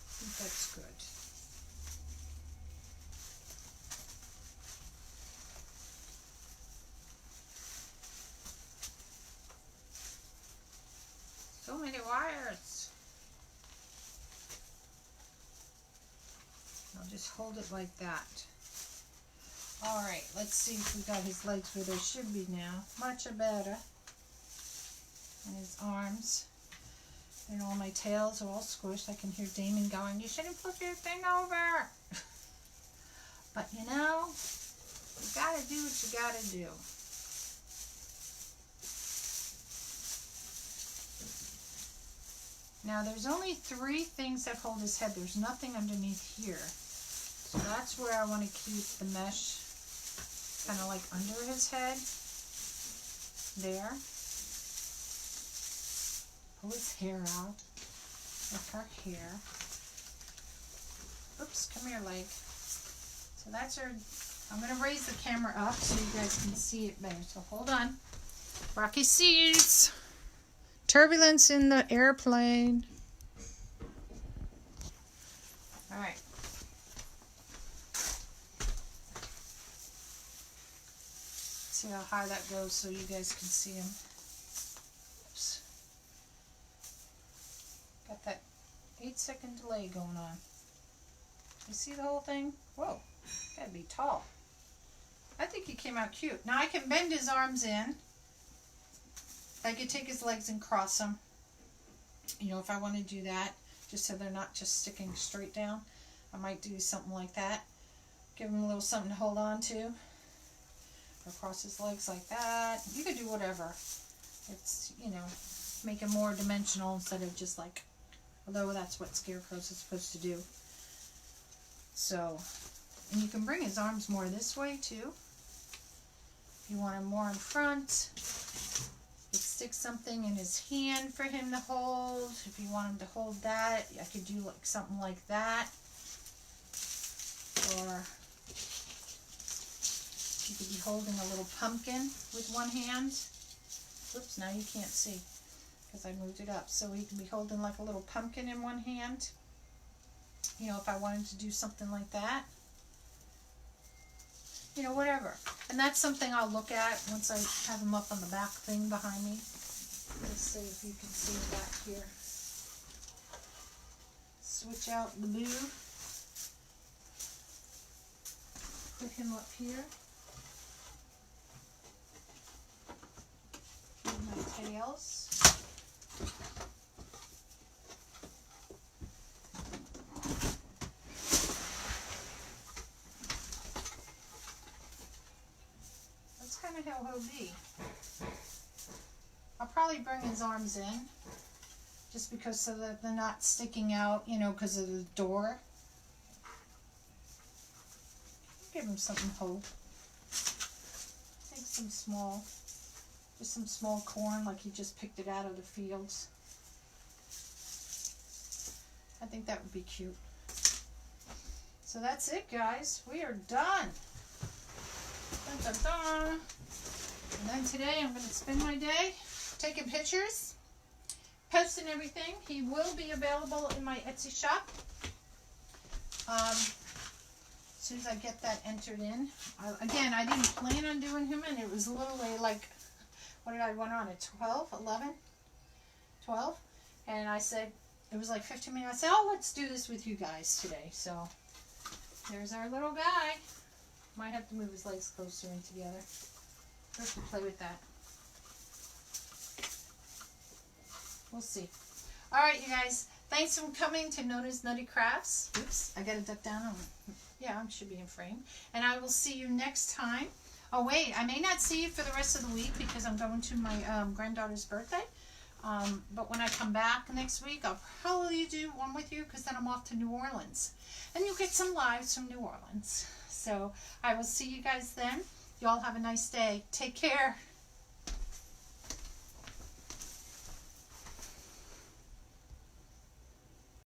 think that's good. So many wires. I'll just hold it like that. Alright, let's see if we got his legs where they should be now. Much better. And his arms. And all my tails are all squished. I can hear Damon going, you shouldn't flip your thing over. But you know, you gotta do what you gotta do. Now there's only 3 things that hold his head. There's nothing underneath here. So that's where I want to keep the mesh kind of like under his head. There. Pull his hair out with her hair. Oops, come here, leg. So that's her. I'm going to raise the camera up so you guys can see it better. So hold on. Rocky seas. Turbulence in the airplane. Alright. See how high that goes so you guys can see him. Oops. Got that 8-second delay going on. You see the whole thing? Whoa. Gotta be tall. I think he came out cute. Now I can bend his arms in. I could take his legs and cross them, you know, if I want to do that, just so they're not just sticking straight down. I might do something like that. Give him a little something to hold on to. Or cross his legs like that. You could do whatever. It's, you know, make it more dimensional instead of just like, although that's what Scarecrows is supposed to do. So, and you can bring his arms more this way too. If you want him more in front. It's stick something in his hand for him to hold. If you want him to hold that, I could do like something like that. Or you could be holding a little pumpkin with one hand. Whoops, now you can't see because I moved it up. So he can be holding like a little pumpkin in one hand. You know, if I wanted to do something like that. You know, whatever. And that's something I'll look at once I have them up on the back thing behind me. Let's see if you can see that here. Switch out the blue. Put him up here. And my tails. How he'll be. I'll probably bring his arms in just because so that they're not sticking out, you know, because of the door. Give him something to hold. Take some small, just some small corn like he just picked it out of the fields. I think that would be cute. So that's it, guys. We are done. Dun, dun, dun. And then today I'm going to spend my day taking pictures, posting everything. He will be available in my Etsy shop as soon as I get that entered in. Again, I didn't plan on doing him, and it was literally like, what did I went on at 12, 11, 12? And I said, it was like 15 minutes. I said, oh, let's do this with you guys today. So there's our little guy. Might have to move his legs closer in together. First we'll play with that. We'll see. Alright, you guys. Thanks for coming to NonnasNuttykrafts. Oops, I gotta duck down. Yeah, I should be in frame. And I will see you next time. Oh, wait. I may not see you for the rest of the week because I'm going to my granddaughter's birthday. But when I come back next week, I'll probably do one with you because then I'm off to New Orleans. And you'll get some lives from New Orleans. So I will see you guys then. You all have a nice day. Take care.